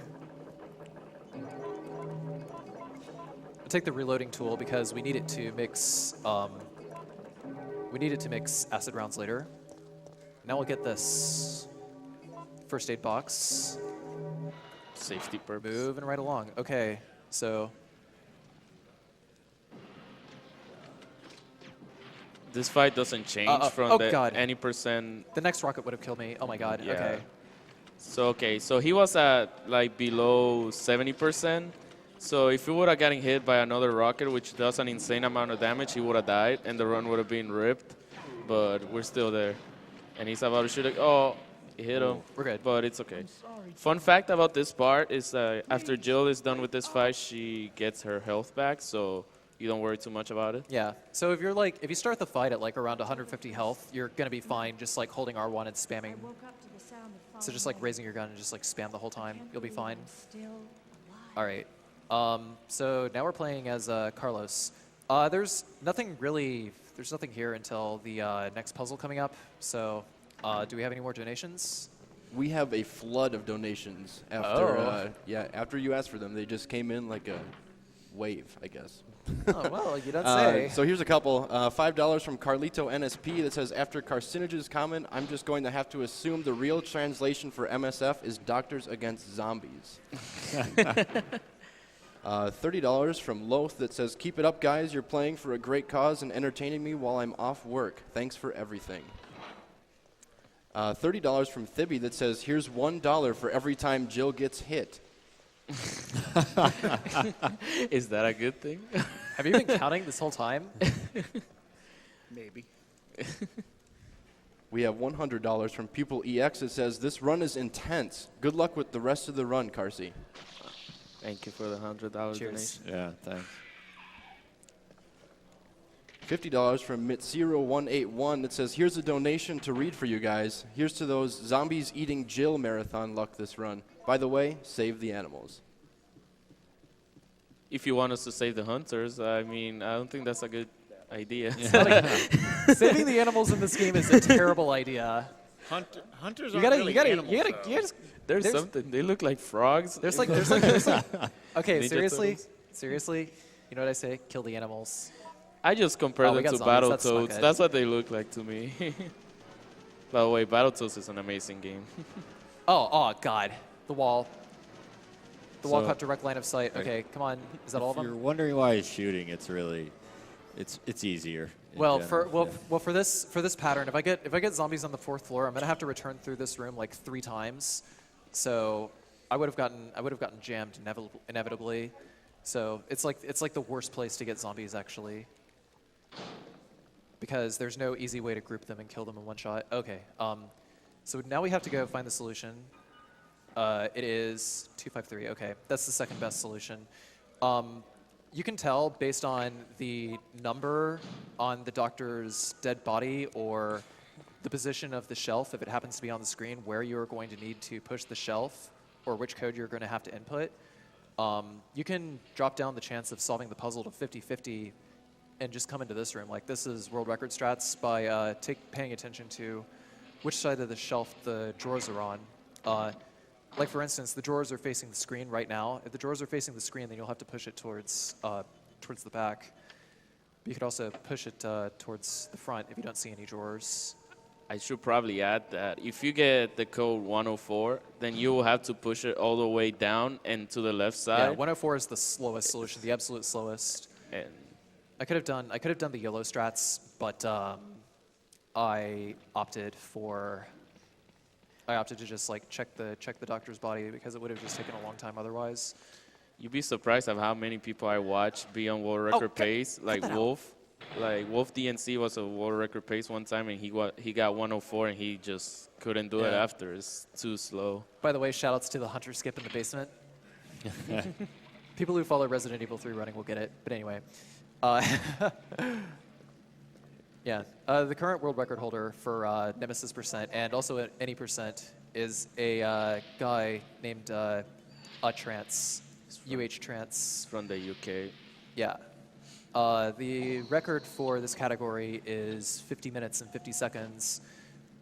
I'll take the reloading tool because we need it to mix. We need it to mix acid rounds later. Now we'll get this first aid box. Safety purpose. Moving right along. Okay, so This fight doesn't change from oh the God. any percent. the next rocket would have killed me. Oh my God. Yeah. Okay. So he was at like below 70%. So if he would have gotten hit by another rocket, which does an insane amount of damage, he would have died and the run would have been ripped. But we're still there. And he's about to shoot it. Oh, he hit him. We're good. But it's okay. Fun fact about this part is that after Jill is done with this fight, she gets her health back. So you don't worry too much about it. Yeah. So if you start the fight at like around 150 health, you're gonna be fine just like holding R1 and spamming. So just like raising your gun and just like spam the whole time, you'll be fine. All right. So now we're playing as Carlos. There's nothing here until the next puzzle coming up. So do we have any more donations? We have a flood of donations after after you asked for them. They just came in like a wave, I guess. Oh, well, you don't say. So here's a couple. $5 from Carlito NSP that says, after Carcinogen's comment, I'm just going to have to assume the real translation for MSF is Doctors Against Zombies. $30 from Loth that says, keep it up, guys. You're playing for a great cause and entertaining me while I'm off work. Thanks for everything. $30 from Thibby that says, here's $1 for every time Jill gets hit. Is that a good thing? Have you been counting this whole time? Maybe. We have $100 from Pupil EX that says, this run is intense. Good luck with the rest of the run, Carsey. Thank you for the $100 Cheers. donation. Yeah, thanks. $50 from Mit0181 that says, here's a donation to read for you guys. Here's to those zombies eating Jill marathon luck this run. By the way, save the animals. If you want us to save the hunters, I mean, I don't think that's a good idea. Saving the animals in this game is a terrible idea. Hunters You aren't gotta, really you gotta, animals, you gotta, though. you just, There's There's- something. They look like frogs. there's like, okay, Ninja seriously, you know what I say? Kill the animals. I just compare Oh, we them got to zombies. That's not Battletoads. good. That's what they look like to me. By the way, Battletoads is an amazing game. Oh, God. The wall. The wall So- cut direct line of sight. Okay, come on. Is that all of If you're them? wondering why he's shooting, it's really, it's easier. in Well, general. for this pattern, if I get zombies on the 4th floor, I'm gonna have to return through this room like 3 times. So I would have gotten jammed inevitably. So it's like the worst place to get zombies actually, because there's no easy way to group them and kill them in one shot. Okay. So now we have to go find the solution. It is 253. Okay, that's the second best solution. You can tell based on the number on the doctor's dead body or the position of the shelf, if it happens to be on the screen, where you're going to need to push the shelf or which code you're going to have to input. You can drop down the chance of solving the puzzle to 50-50 and just come into this room. Like, this is world record strats by paying attention to which side of the shelf the drawers are on. Like, for instance, the drawers are facing the screen right now. If the drawers are facing the screen, then you'll have to push it towards the back. But you could also push it towards the front if you don't see any drawers. I should probably add that if you get the code 104, then you will have to push it all the way down and to the left Yeah, side. 104 is the slowest solution, the absolute slowest. And I could have done the YOLO strats, but I opted to just like check the doctor's body because it would have just taken a long time otherwise. you'd be surprised at how many people I watch be on world record pace, like Wolf. Like Wolf DNC was a world record pace one time, and he got 104, and he just couldn't do it Yeah. after. It's too slow. By the way, shoutouts to the Hunter skip in the basement. People who follow Resident Evil 3 running will get it. But anyway, yeah, the current world record holder for Nemesis percent and also at any percent is a guy named Trance, Trance. From the UK. Yeah. The record for this category is 50 minutes and 50 seconds.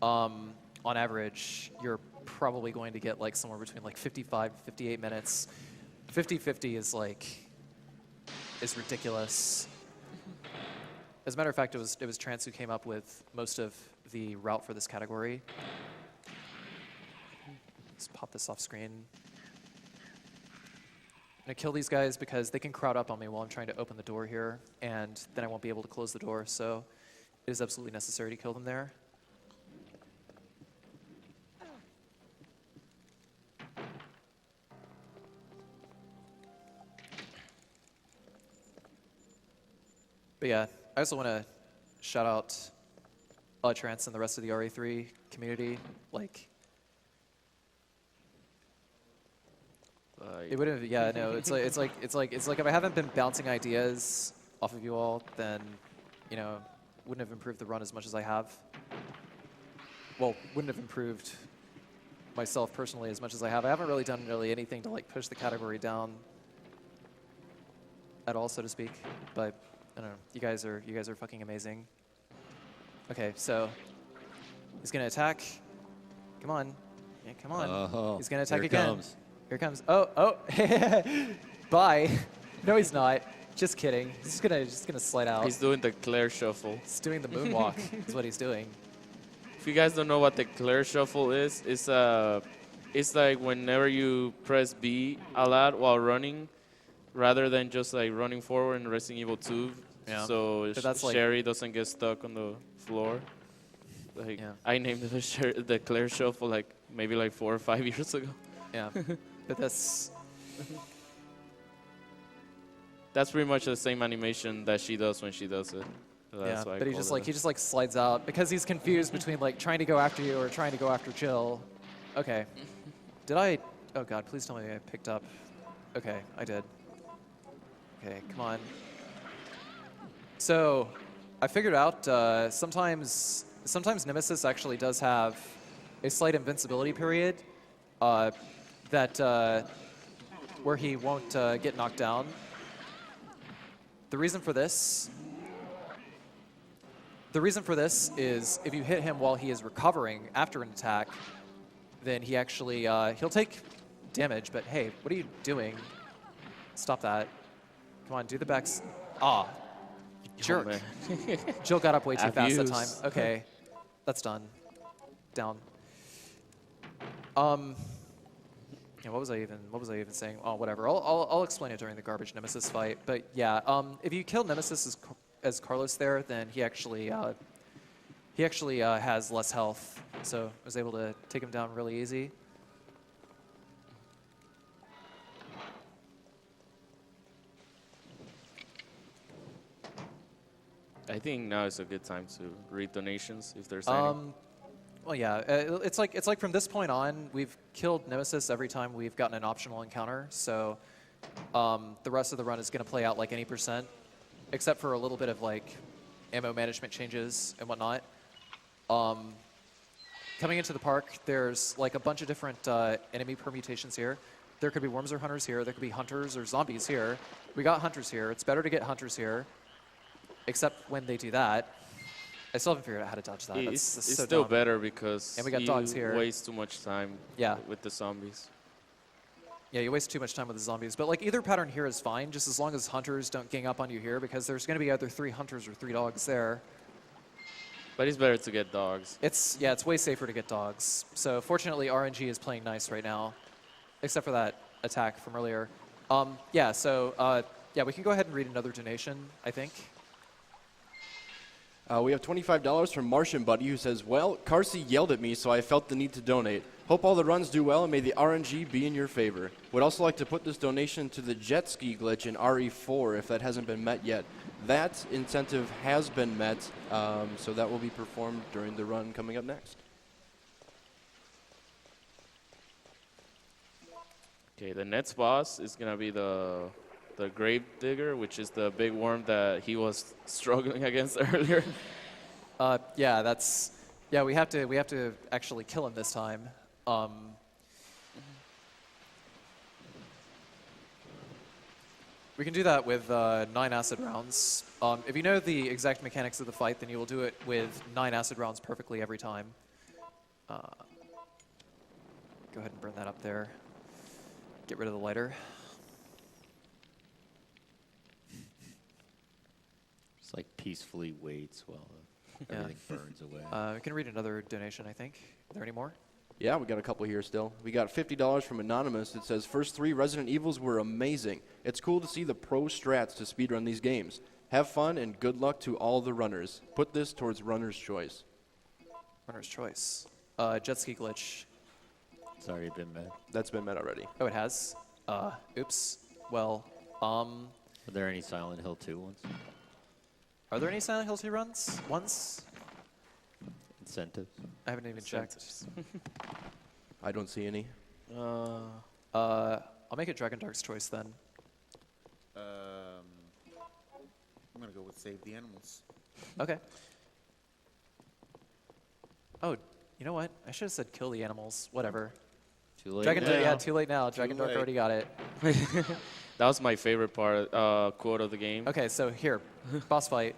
On average, you're probably going to get like somewhere between like 55 to 58 minutes. 50-50 is ridiculous. As a matter of fact, it was Trance who came up with most of the route for this category. Let's pop this off screen. I'm gonna kill these guys because they can crowd up on me while I'm trying to open the door here, and then I won't be able to close the door, so it is absolutely necessary to kill them there. But yeah, I also want to shout out Trance and the rest of the RA3 community. Like, it would have, yeah, no, it's like if I haven't been bouncing ideas off of you all, then, you know, wouldn't have improved the run as much as I have. Well, wouldn't have improved myself personally as much as I have. I haven't really done anything to like push the category down at all, so to speak. But I don't know. You guys are fucking amazing. Okay, so he's gonna attack. Come on, yeah, come on. Oh, He's gonna attack here it again. comes. Here it comes. Oh, bye. No, he's not. Just kidding. He's just gonna slide out. He's doing the Claire shuffle. He's doing the moonwalk. Is what he's doing. If you guys don't know what the Claire shuffle is, it's like whenever you press B a lot while running, rather than just like running forward in Resident Evil 2. Yeah. So But that's like- Sherry doesn't get stuck on the floor. Like Yeah. I named it the Claire shuffle like maybe like 4 or 5 years ago. Yeah. But that's pretty much the same animation that she does when she does it. So that's why I But he call just it like slides out because he's confused between like trying to go after you or trying to go after Jill. Okay. Did I? Oh God! Please tell me I picked up. Okay, I did. Okay, come on. So, I figured out sometimes Nemesis actually does have a slight invincibility period where he won't get knocked down. The reason for this is if you hit him while he is recovering after an attack, then he actually he'll take damage. But hey, what are you doing? Stop that! Come on, do the backs. Ah. Jerk. man. Jill got up way too fast that time. Abuse. Okay, that's done. Down. Yeah, what was I even saying? Oh, whatever. I'll explain it during the garbage Nemesis fight. But yeah, if you kill Nemesis as Carlos there, then he actually has less health, so I was able to take him down really easy. I think now is a good time to read donations if there's any. Well, yeah, it's like from this point on, we've killed Nemesis every time we've gotten an optional encounter. So the rest of the run is going to play out like any percent, except for a little bit of like ammo management changes and whatnot. Coming into the park, there's like a bunch of different enemy permutations here. There could be worms or hunters here. There could be hunters or zombies here. We got hunters here. It's better to get hunters here. except when they do that. I still haven't figured out how to dodge that. It's That's so still dumb. better because And we got you dogs here. waste too much time Yeah. with the zombies. Yeah, you waste too much time with the zombies. But like either pattern here is fine, just as long as hunters don't gang up on you here, because there's going to be either 3 hunters or 3 dogs there. But it's better to get dogs. It's way safer to get dogs. So fortunately, RNG is playing nice right now, except for that attack from earlier. Yeah, so yeah, we can go ahead and read another donation, I think. We have $25 from Martian Buddy, who says, well, Carsey yelled at me, so I felt the need to donate. Hope all the runs do well, and may the RNG be in your favor. Would also like to put this donation to the jet ski glitch in RE4 if that hasn't been met yet. That incentive has been met, so that will be performed during the run coming up next. Okay, the next boss is gonna be the grave digger, which is the big worm that he was struggling against earlier. Yeah, that's we have to actually kill him this time. We can do that with 9 acid rounds. If you know the exact mechanics of the fight, then you will do it with 9 acid rounds perfectly every time. Go ahead and burn that up there. Get rid of the lighter. Just like peacefully waits while everything burns away. We can read another donation, I think. Are there any more? Yeah, we got a couple here still. We got $50 from Anonymous. It says, first 3 Resident Evils were amazing. It's cool to see the pro strats to speedrun these games. Have fun and good luck to all the runners. Put this towards runner's choice. Runner's choice. Jet ski glitch. It's already been met. That's been met already. Oh, it has? Oops. Well, Are there any Silent Hill 2 ones? are there any Silent Hill 2 runs? Once? Incentives? I haven't even checked. I don't see any. I'll make it Dragon Dark's choice then. I'm gonna go with Save the Animals. Okay. Oh, you know what? I should have said kill the animals. Whatever. Too late Dragon now. Dark, yeah, too late now. Dragon Dark late. already got it. That was my favorite part, quote of the game. Okay, so here, boss fight.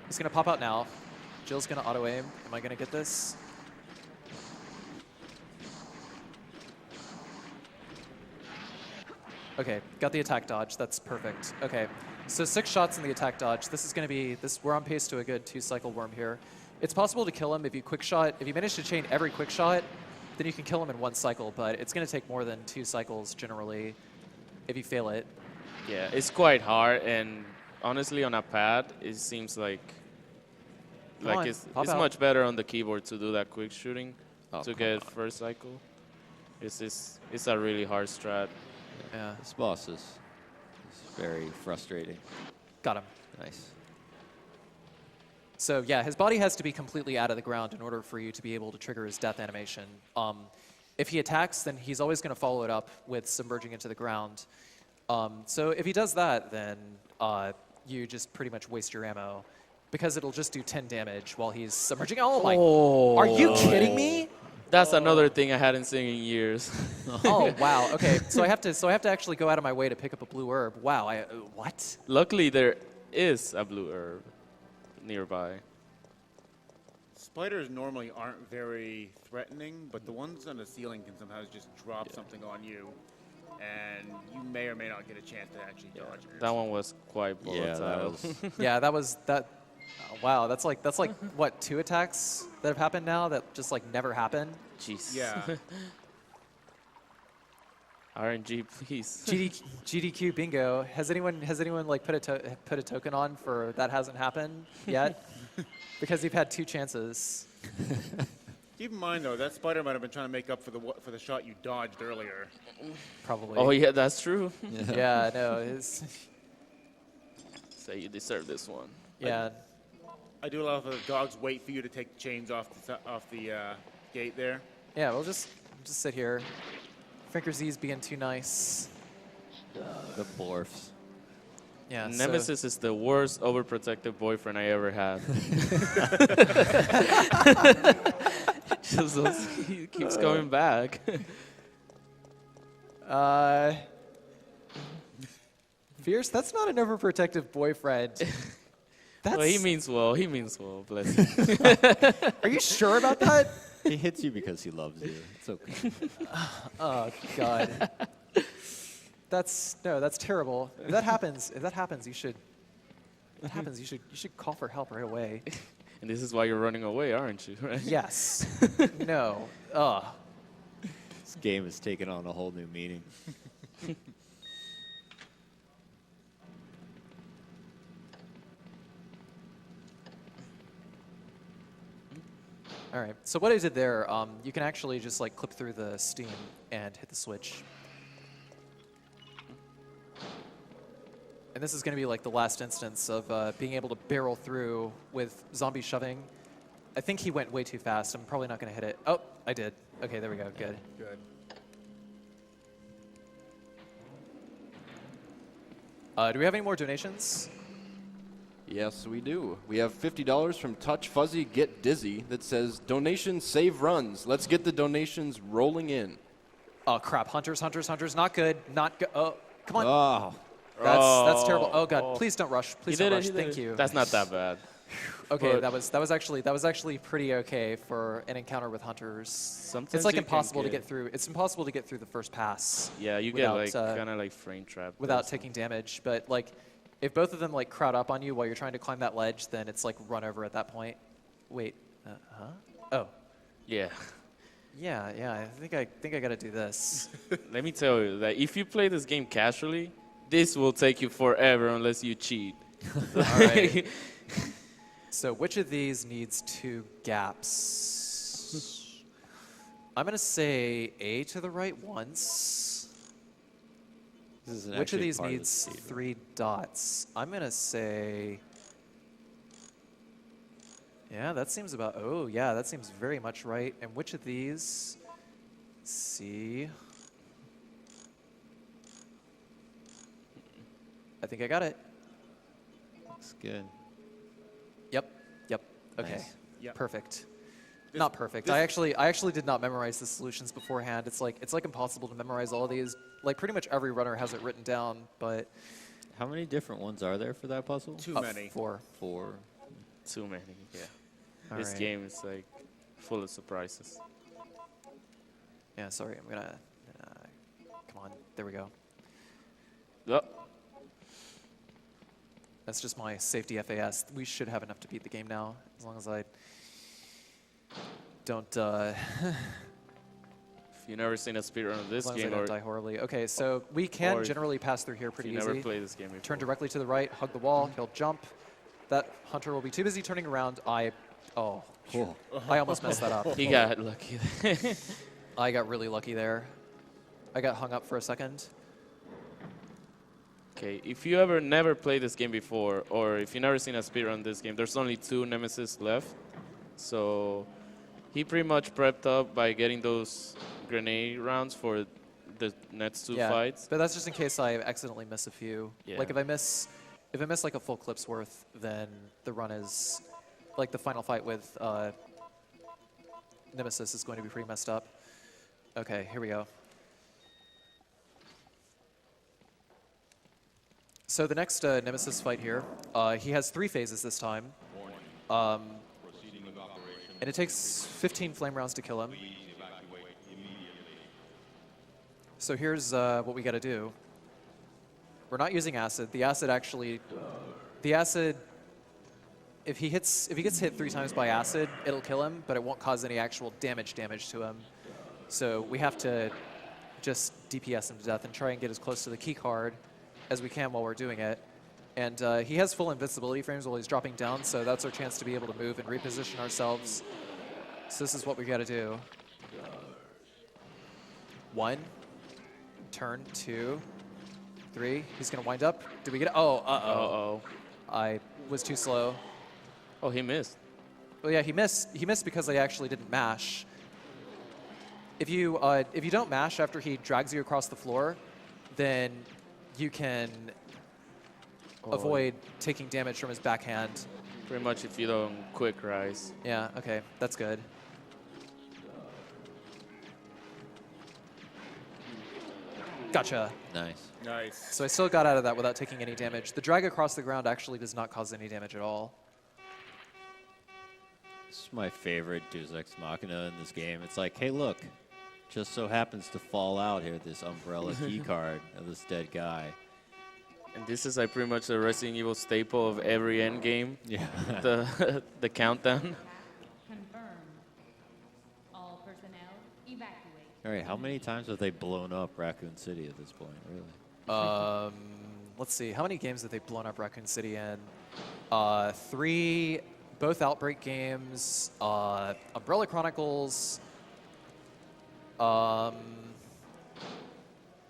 He's gonna pop out now. Jill's gonna auto aim. Am I gonna get this? Okay, got the attack dodge. That's perfect. Okay, so 6 shots in the attack dodge. This is gonna be we're on pace to a good 2-cycle worm here. It's possible to kill him if you quick shot. If you manage to chain every quick shot, then you can kill him in 1 cycle. But it's gonna take more than 2 cycles generally if you fail it. Yeah, it's quite hard, and honestly, on a pad, it seems like on, it's pop out. much better on the keyboard to do that quick shooting Oh, to come get on. first cycle. It's a really hard strat. Yeah, This boss is very frustrating. got him. Nice. So yeah, his body has to be completely out of the ground in order for you to be able to trigger his death animation. If he attacks, then he's always going to follow it up with submerging into the ground. So if he does that, then you just pretty much waste your ammo because it'll just do 10 damage while he's submerging. Oh my! Are you kidding me? That's another thing I hadn't seen in years. Oh wow. Okay, so I have to actually go out of my way to pick up a blue herb. Wow. What? Luckily, there is a blue herb nearby. Spiders normally aren't very threatening, but the ones on the ceiling can sometimes just drop something on you, and you may or may not get a chance to actually dodge it. That one was quite Yeah, volatile. that was. Yeah, that was that. Wow, that's like what 2 attacks that have happened now that just like never happened. Jeez. Yeah. RNG, please. GDQ bingo. Has anyone like put a token on for that hasn't happened yet? Because you've had 2 chances. Keep in mind though, that spider might have been trying to make up for the shot you dodged earlier. Probably. Oh yeah, that's true. Yeah, no, it's So you deserve this one. yeah. I do love the dogs wait for you to take the chains off the gate there. Yeah, we'll just sit here. Finker Z's being too nice. The Borfs. Yeah. so- Nemesis is the worst overprotective boyfriend I ever had. He keeps coming back. Fierce, that's not an overprotective boyfriend. That's, Well, he means well. He means well. Bless him. are you sure about that? He hits you because he loves you. It's okay. Oh God. That's terrible. If that happens, you should call for help right away. And this is why you're running away, aren't you? Right? Yes. No. Ugh. This game has taken on a whole new meaning. All right. So what I did there, you can actually just like clip through the steam and hit the switch. And this is going to be like the last instance of being able to barrel through with zombie shoving. I think he went way too fast. I'm probably not going to hit it. Oh, I did. Okay, there we go. Good. Good. Do we have any more donations? Yes, we do. We have $50 from Touch Fuzzy Get Dizzy that says, donations save runs. Let's get the donations rolling in. Oh, crap. Hunters. Not good. Not good. Oh, come on. Oh, That's terrible. Oh, God. Oh. Please don't rush. Please He don't did rush. it. He did Thank it. you. That's not that bad. Okay, But- that was actually pretty okay for an encounter with hunters. Sometimes It's like you can impossible to get- get through. It's impossible to get through the first pass. Yeah, you without, get like kind of like frame trapped. without taking damage. But like, if both of them like crowd up on you while you're trying to climb that ledge, then it's like run over at that point. Wait, huh? Oh, Yeah. yeah. I think I gotta do this. Let me tell you that if you play this game casually, this will take you forever unless you cheat. All right. So which of these needs 2 gaps? I'm gonna say A to the right once. this is Which of actually these part needs the speed run. 3 dots? I'm gonna say. Yeah, that seems about. Oh, yeah, that seems very much right. And which of these? C. I think I got it. Looks good. Yep. Okay. Nice. Yep. Perfect. This- Not perfect. this- I actually did not memorize the solutions beforehand. It's like impossible to memorize all of these. Like pretty much every runner has it written down, but How many different ones are there for that puzzle? Too many. 4. 4. Too many. Yeah. All This right. game is like full of surprises. Yeah, sorry. I'm gonna. Come on. There we go. Oh, That's just my safety FAS. We should have enough to beat the game now, as long as I don't. if you've never seen a speedrun of this As long as I game, don't or die horribly. Okay, so we can or if- generally pass through here if pretty you easy. never played this game before, Turn directly to the right, hug the wall. He'll jump. That hunter will be too busy turning around. Oh, Cool. I almost messed that up. he got lucky. I got really lucky there. I got hung up for a second. Okay, if you ever never played this game before, or if you've never seen a speedrun of this game, there's only 2 nemesis left. So he pretty much prepped up by getting those grenade rounds for the next 2 fights. But that's just in case I accidentally miss a few. Yeah. Like if I miss like a full clip's worth, then the run is like the final fight with Nemesis is going to be pretty messed up. Okay, here we go. So the next Nemesis fight here, he has 3 phases this time. And it takes 15 flame rounds to kill him. So here's what we got to do. We're not using acid. The acid, if he gets hit 3 times by acid, it'll kill him, but it won't cause any actual damage to him. So we have to just DPS him to death and try and get as close to the key card as we can while we're doing it. And he has full invincibility frames while he's dropping down, so that's our chance to be able to move and reposition ourselves. So this is what we got to do. 1, turn, 2, 3. He's going to wind up. Did we get it? Oh, Uh-oh. I was too slow. Oh, he missed. Well, yeah, he missed. He missed because I actually didn't mash. If you don't mash after he drags you across the floor, then you can avoid taking damage from his backhand. Pretty much if you don't quick rise. Yeah, okay, that's good. Gotcha. Nice. Nice. So I still got out of that without taking any damage. The drag across the ground actually does not cause any damage at all. This is my favorite Deus Ex Machina in this game. It's like, hey, look, just so happens to fall out here, this umbrella key card of this dead guy. And this is like pretty much a Resident Evil staple of every end game. Yeah. The countdown. Confirm. All personnel evacuate. All right, how many times have they blown up Raccoon City at this point, really? Let's see. How many games have they blown up Raccoon City in? 3, both Outbreak games, Umbrella Chronicles,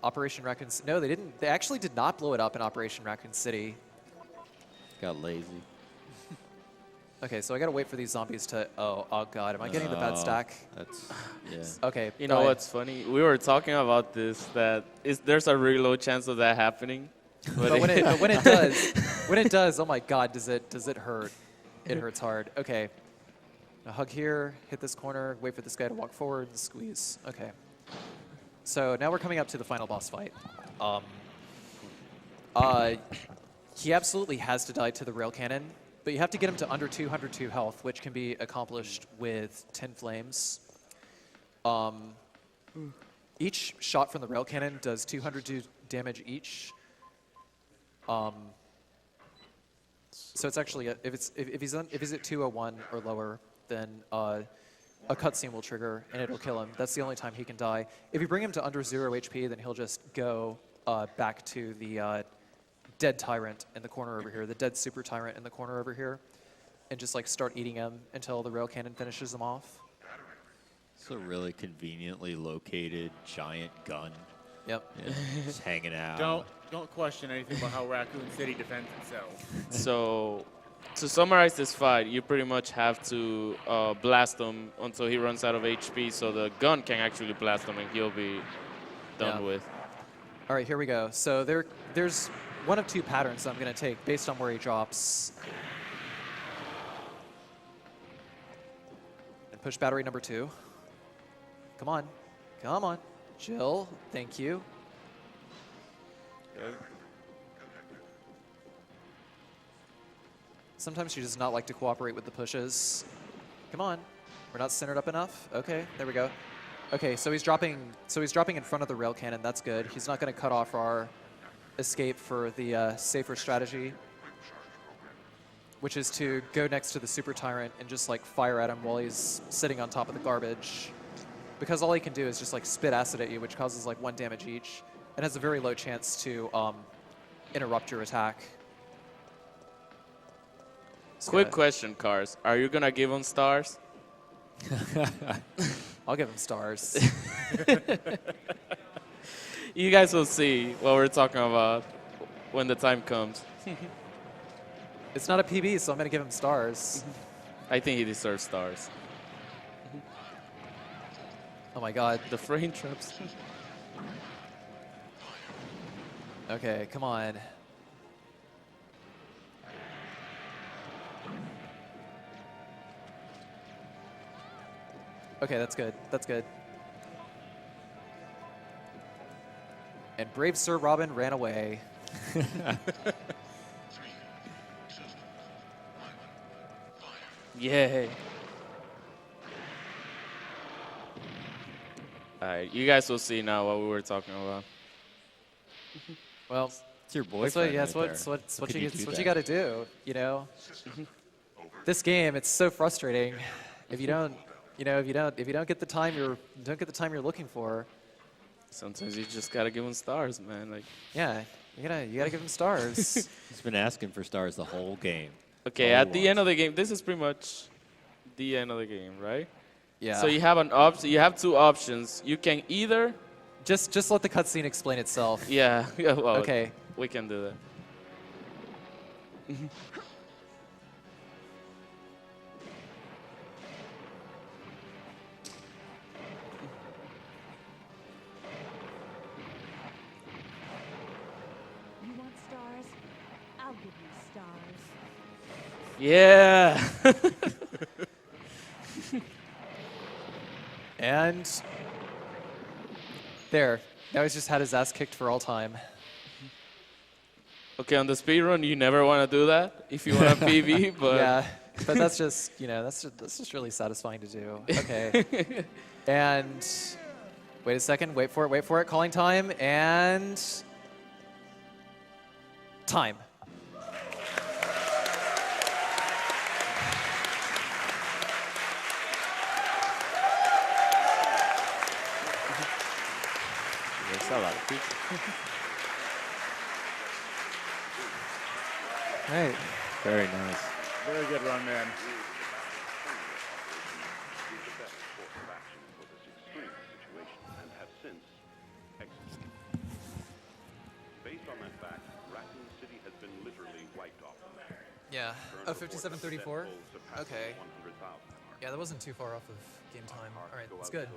Operation Raccoon City. No, they didn't. They actually did not blow it up in Operation Raccoon City. Got lazy. Okay, so I gotta wait for these zombies to. Oh God, am I getting the bad stack? That's, yeah. Okay. You know bye. what's funny? We were talking about this, that there's a really low chance of that happening. But when it does, oh my God, does it hurt? It hurts hard. Okay. Now hug here, hit this corner, wait for this guy to walk forward, and squeeze. Okay. So now we're coming up to the final boss fight. He absolutely has to die to the rail cannon, but you have to get him to under 202 health, which can be accomplished with 10 flames. Each shot from the rail cannon does 202 damage each. So it's actually if he's at 201 or lower, then a cutscene will trigger and it'll kill him. That's the only time he can die. If you bring him to under 0 HP, then he'll just go back to the dead tyrant in the corner over here, the dead super tyrant in the corner over here, and just like start eating him until the rail cannon finishes him off. It's a really conveniently located giant gun. Yep. Yeah, just hanging out. Don't question anything about how Raccoon City defends itself. So, to summarize this fight, you pretty much have to blast him until he runs out of HP, so the gun can actually blast him and he'll be done with. All right, here we go. So there's one of 2 patterns I'm going to take based on where he drops. And push battery number 2. Come on. Come on. Jill, thank you. Sometimes she does not like to cooperate with the pushes. Come on. We're not centered up enough. Okay, there we go. Okay, so he's dropping in front of the rail cannon. That's good. He's not going to cut off our escape for the safer strategy, which is to go next to the super tyrant and just like fire at him while he's sitting on top of the garbage. Because all he can do is just like spit acid at you, which causes like 1 damage each, and has a very low chance to interrupt your attack. Quick question, Cars. Are you going to give him stars? I'll give him stars. You guys will see what we're talking about when the time comes. It's not a PB, so I'm going to give him stars. I think he deserves stars. Oh my God. The frame traps. Okay, come on. Okay, that's good. That's good. And brave Sir Robin ran away. Yay. All right, you guys will see now what we were talking about. Well, It's your that's boyfriend. what you got to do. You know, this game, it's so frustrating. If you don't get the time you're looking for. Sometimes you just gotta give them stars, man. Like, Yeah, you gotta give him stars. He's been asking for stars the whole game. okay, All at he the wants. end of the game, this is pretty much the end of the game, right? Yeah. So you have an option. You have 2 options. You can either, just let the cutscene explain itself. yeah, yeah, well, Okay. we can do that. You want stars? I'll give you stars. Yeah. And there. Now he's just had his ass kicked for all time. Okay, on the speed run, you never want to do that if you want a PB, but Yeah, but that's just, you know, that's just really satisfying to do. Okay. And wait a second, wait for it, calling time, and time. Right. Very nice. Very good run, man. Based on that fact, Raccoon City has been literally wiped off the map. Yeah. Oh, 57:34. Okay. 100,000 mark. Yeah, that wasn't too far off of game time. All right, it's good.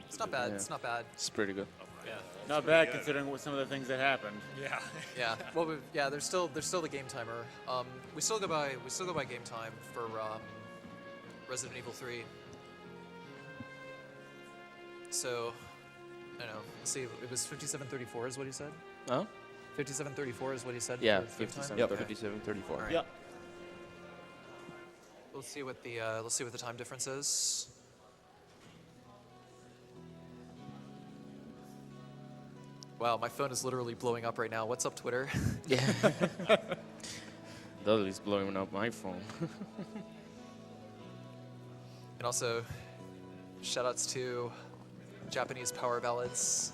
It's not bad. Yeah. It's not bad. it's pretty good. Yeah. Not bad considering what some of the things that happened. Yeah. Yeah. Well, yeah. There's still the game timer. We still go by game time for Resident Evil 3. So, I don't know. Let's see. It was 57:34 is what he said. Huh? 57:34 is what he said. Yeah, for game time? 57. Yep, Okay. 57:34. All right. Yep. Let's see what the time difference is. Wow, my phone is literally blowing up right now. What's up, Twitter? Yeah. Dudley's blowing up my phone. And also, shoutouts to Japanese power ballads.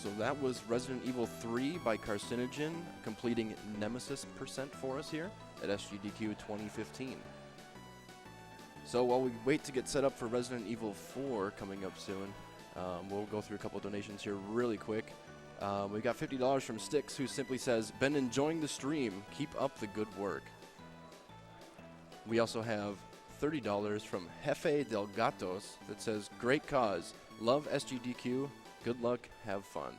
So that was Resident Evil 3 by Carcinogen, completing Nemesis % for us here at SGDQ 2015. So while we wait to get set up for Resident Evil 4 coming up soon, we'll go through a couple donations here really quick. We got $50 from Styx, who simply says, "Been enjoying the stream. Keep up the good work." We also have $30 from Jefe del Gatos that says, "Great cause. Love SGDQ. Good luck. Have fun."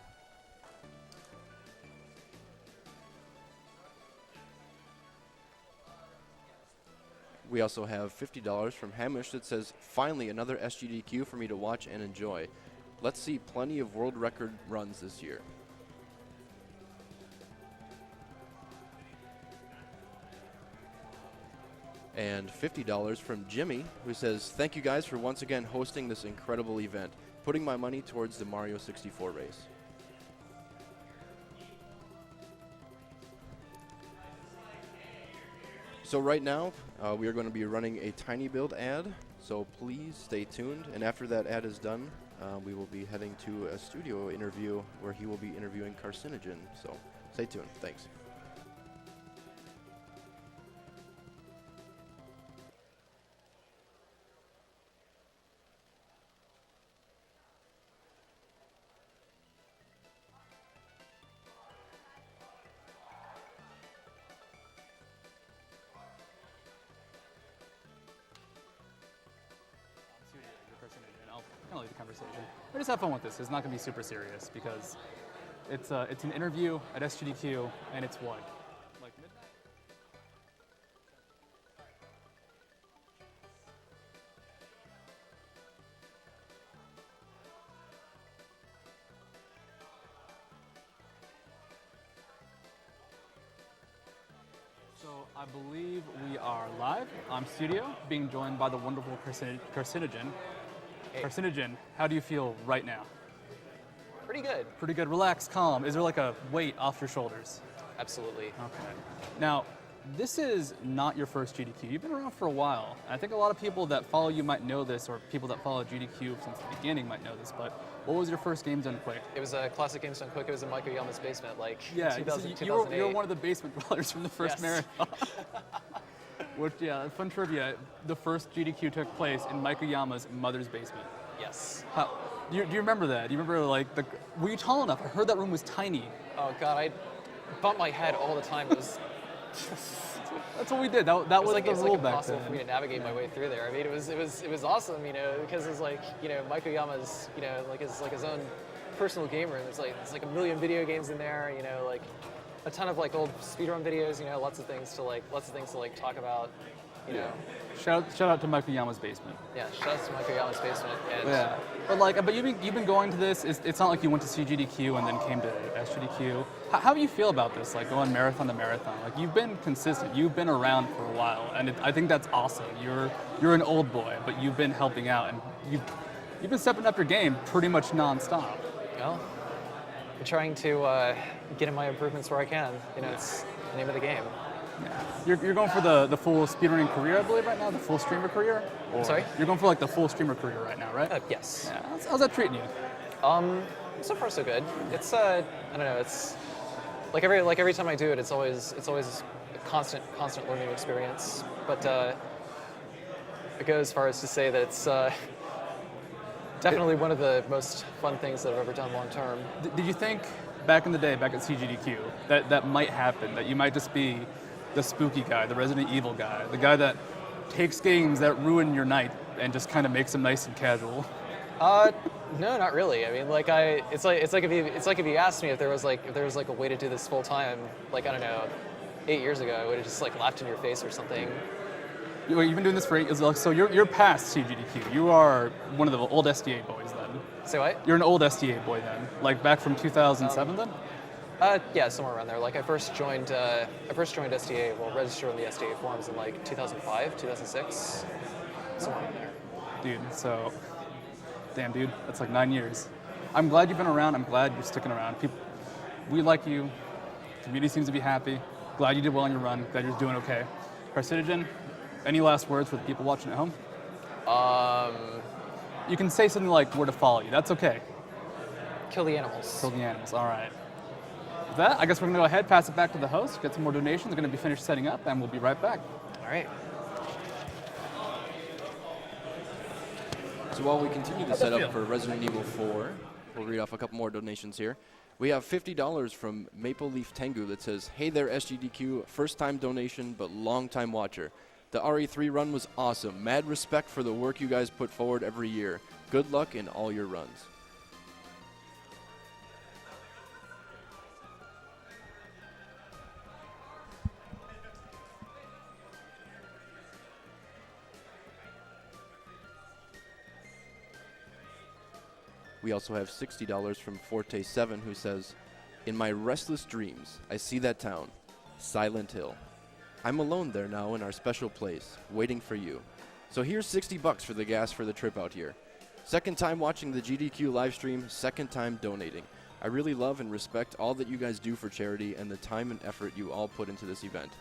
We also have $50 from Hamish that says, "Finally another SGDQ for me to watch and enjoy. Let's see plenty of world record runs this year." And $50 from Jimmy, who says, "Thank you guys for once again hosting this incredible event. Putting my money towards the Mario 64 race." So right now, we are going to be running a Tiny Build ad, so please stay tuned. And after that ad is done, we will be heading to a studio interview where he will be interviewing Carcinogen. So stay tuned. Thanks. And I'll kind of lead the conversation. But just have fun with this. It's not going to be super serious because it's an interview at SGDQ, and it's what? Like midnight? So I believe we are live. I'm studio, being joined by the wonderful Carcinogen. Carcinogen, how do you feel right now? Pretty good. Pretty good. Relax, calm. Is there like a weight off your shoulders? Absolutely. Okay. Now, this is not your first GDQ. You've been around for a while. I think a lot of people that follow you might know this, or people that follow GDQ since the beginning might know this, but what was your first Games Done Quick? It was a classic Games Done Quick. It was in Michael Yama's basement, like Yeah, 2000, you 2008. were one of the basement dwellers from the first Yes. marathon. Which, yeah, fun trivia. The first GDQ took place in Mikeyama's mother's basement. Yes. Do you remember that? Do you remember, like, were you tall enough? I heard that room was tiny. Oh God, I bump my head all the time. It was. That's what we did. That was like, the it was rule like back impossible then. for me to navigate my way through there. I mean, it was awesome, you know, because it's like, you know, Mikeyama's, you know, like his own personal game room. There's like a million video games in there, you know, like a ton of like old speedrun videos, you know, lots of things to like talk about, you know. Shout out to Mikeyama's basement. Yeah, shout out to Mikeyama's basement. And Yeah, but you've been going to this. It's not like you went to SGDQ and then came to SGDQ. How do you feel about this? Like going marathon to marathon. Like you've been consistent. You've been around for a while, and I think that's awesome. You're an old boy, but you've been helping out, and you've been stepping up your game pretty much nonstop. Well, I'm trying to get in my improvements where I can. You know, it's the name of the game. Yeah. You're going for the full speedrunning career, I believe, right now? The full streamer career? Or Sorry? You're going for like the full streamer career right now, right? Yes. Yeah. How's that treating you? So far so good. It's I don't know. It's like every time I do it, it's always a constant learning experience. But I go as far as to say that it's definitely one of the most fun things that I've ever done long term. Did you think back in the day, back at CGDQ, that might happen? That you might just be the spooky guy, the Resident Evil guy, the guy that takes games that ruin your night and just kind of makes them nice and casual? No, not really. I mean, like it's like if you asked me if there was like a way to do this full time, like I don't know, 8 years ago, I would have just like laughed in your face or something. You've been doing this for 8 years, so you're past CGDQ. You are one of the old SDA boys then. Say what? You're an old SDA boy then, like back from 2007 then? Yeah, somewhere around there. Like I first joined SDA, well, registered on the SDA forums in like 2005, 2006, somewhere around there. Dude, so, damn dude, that's like 9 years. I'm glad you've been around, I'm glad you're sticking around. We like you, community seems to be happy, glad you did well on your run, glad you're doing okay. Carcinogen, any last words for the people watching at home? You can say something like where to follow you, that's okay. Kill the animals. Kill the animals, all right. With that, I guess we're gonna go ahead, pass it back to the host, get some more donations, we're gonna be finished setting up, and we'll be right back. All right. So while we continue to set up for Resident Evil 4, we'll read off a couple more donations here. We have $50 from Maple Leaf Tengu that says, "Hey there SGDQ, first time donation but long time watcher. The RE3 run was awesome. Mad respect for the work you guys put forward every year. Good luck in all your runs." We also have $60 from Forte7 who says, "In my restless dreams, I see that town, Silent Hill. I'm alone there now in our special place, waiting for you. So here's $60 for the gas for the trip out here. Second time watching the GDQ live stream, second time donating. I really love and respect all that you guys do for charity and the time and effort you all put into this event.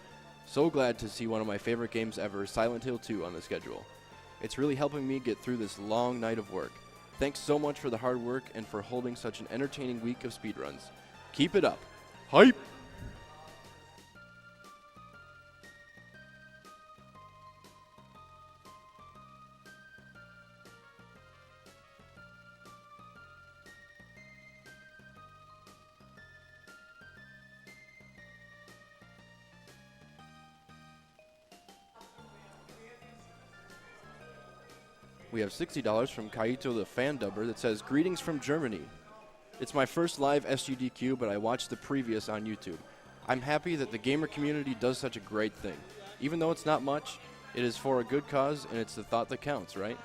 So glad to see one of my favorite games ever, Silent Hill 2, on the schedule. It's really helping me get through this long night of work. Thanks so much for the hard work and for holding such an entertaining week of speedruns. Keep it up. Hype!" We have $60 from Kaito the Fan Dubber that says, "Greetings from Germany. It's my first live SGDQ, but I watched the previous on YouTube. I'm happy that the gamer community does such a great thing. Even though it's not much, it is for a good cause, and it's the thought that counts, right?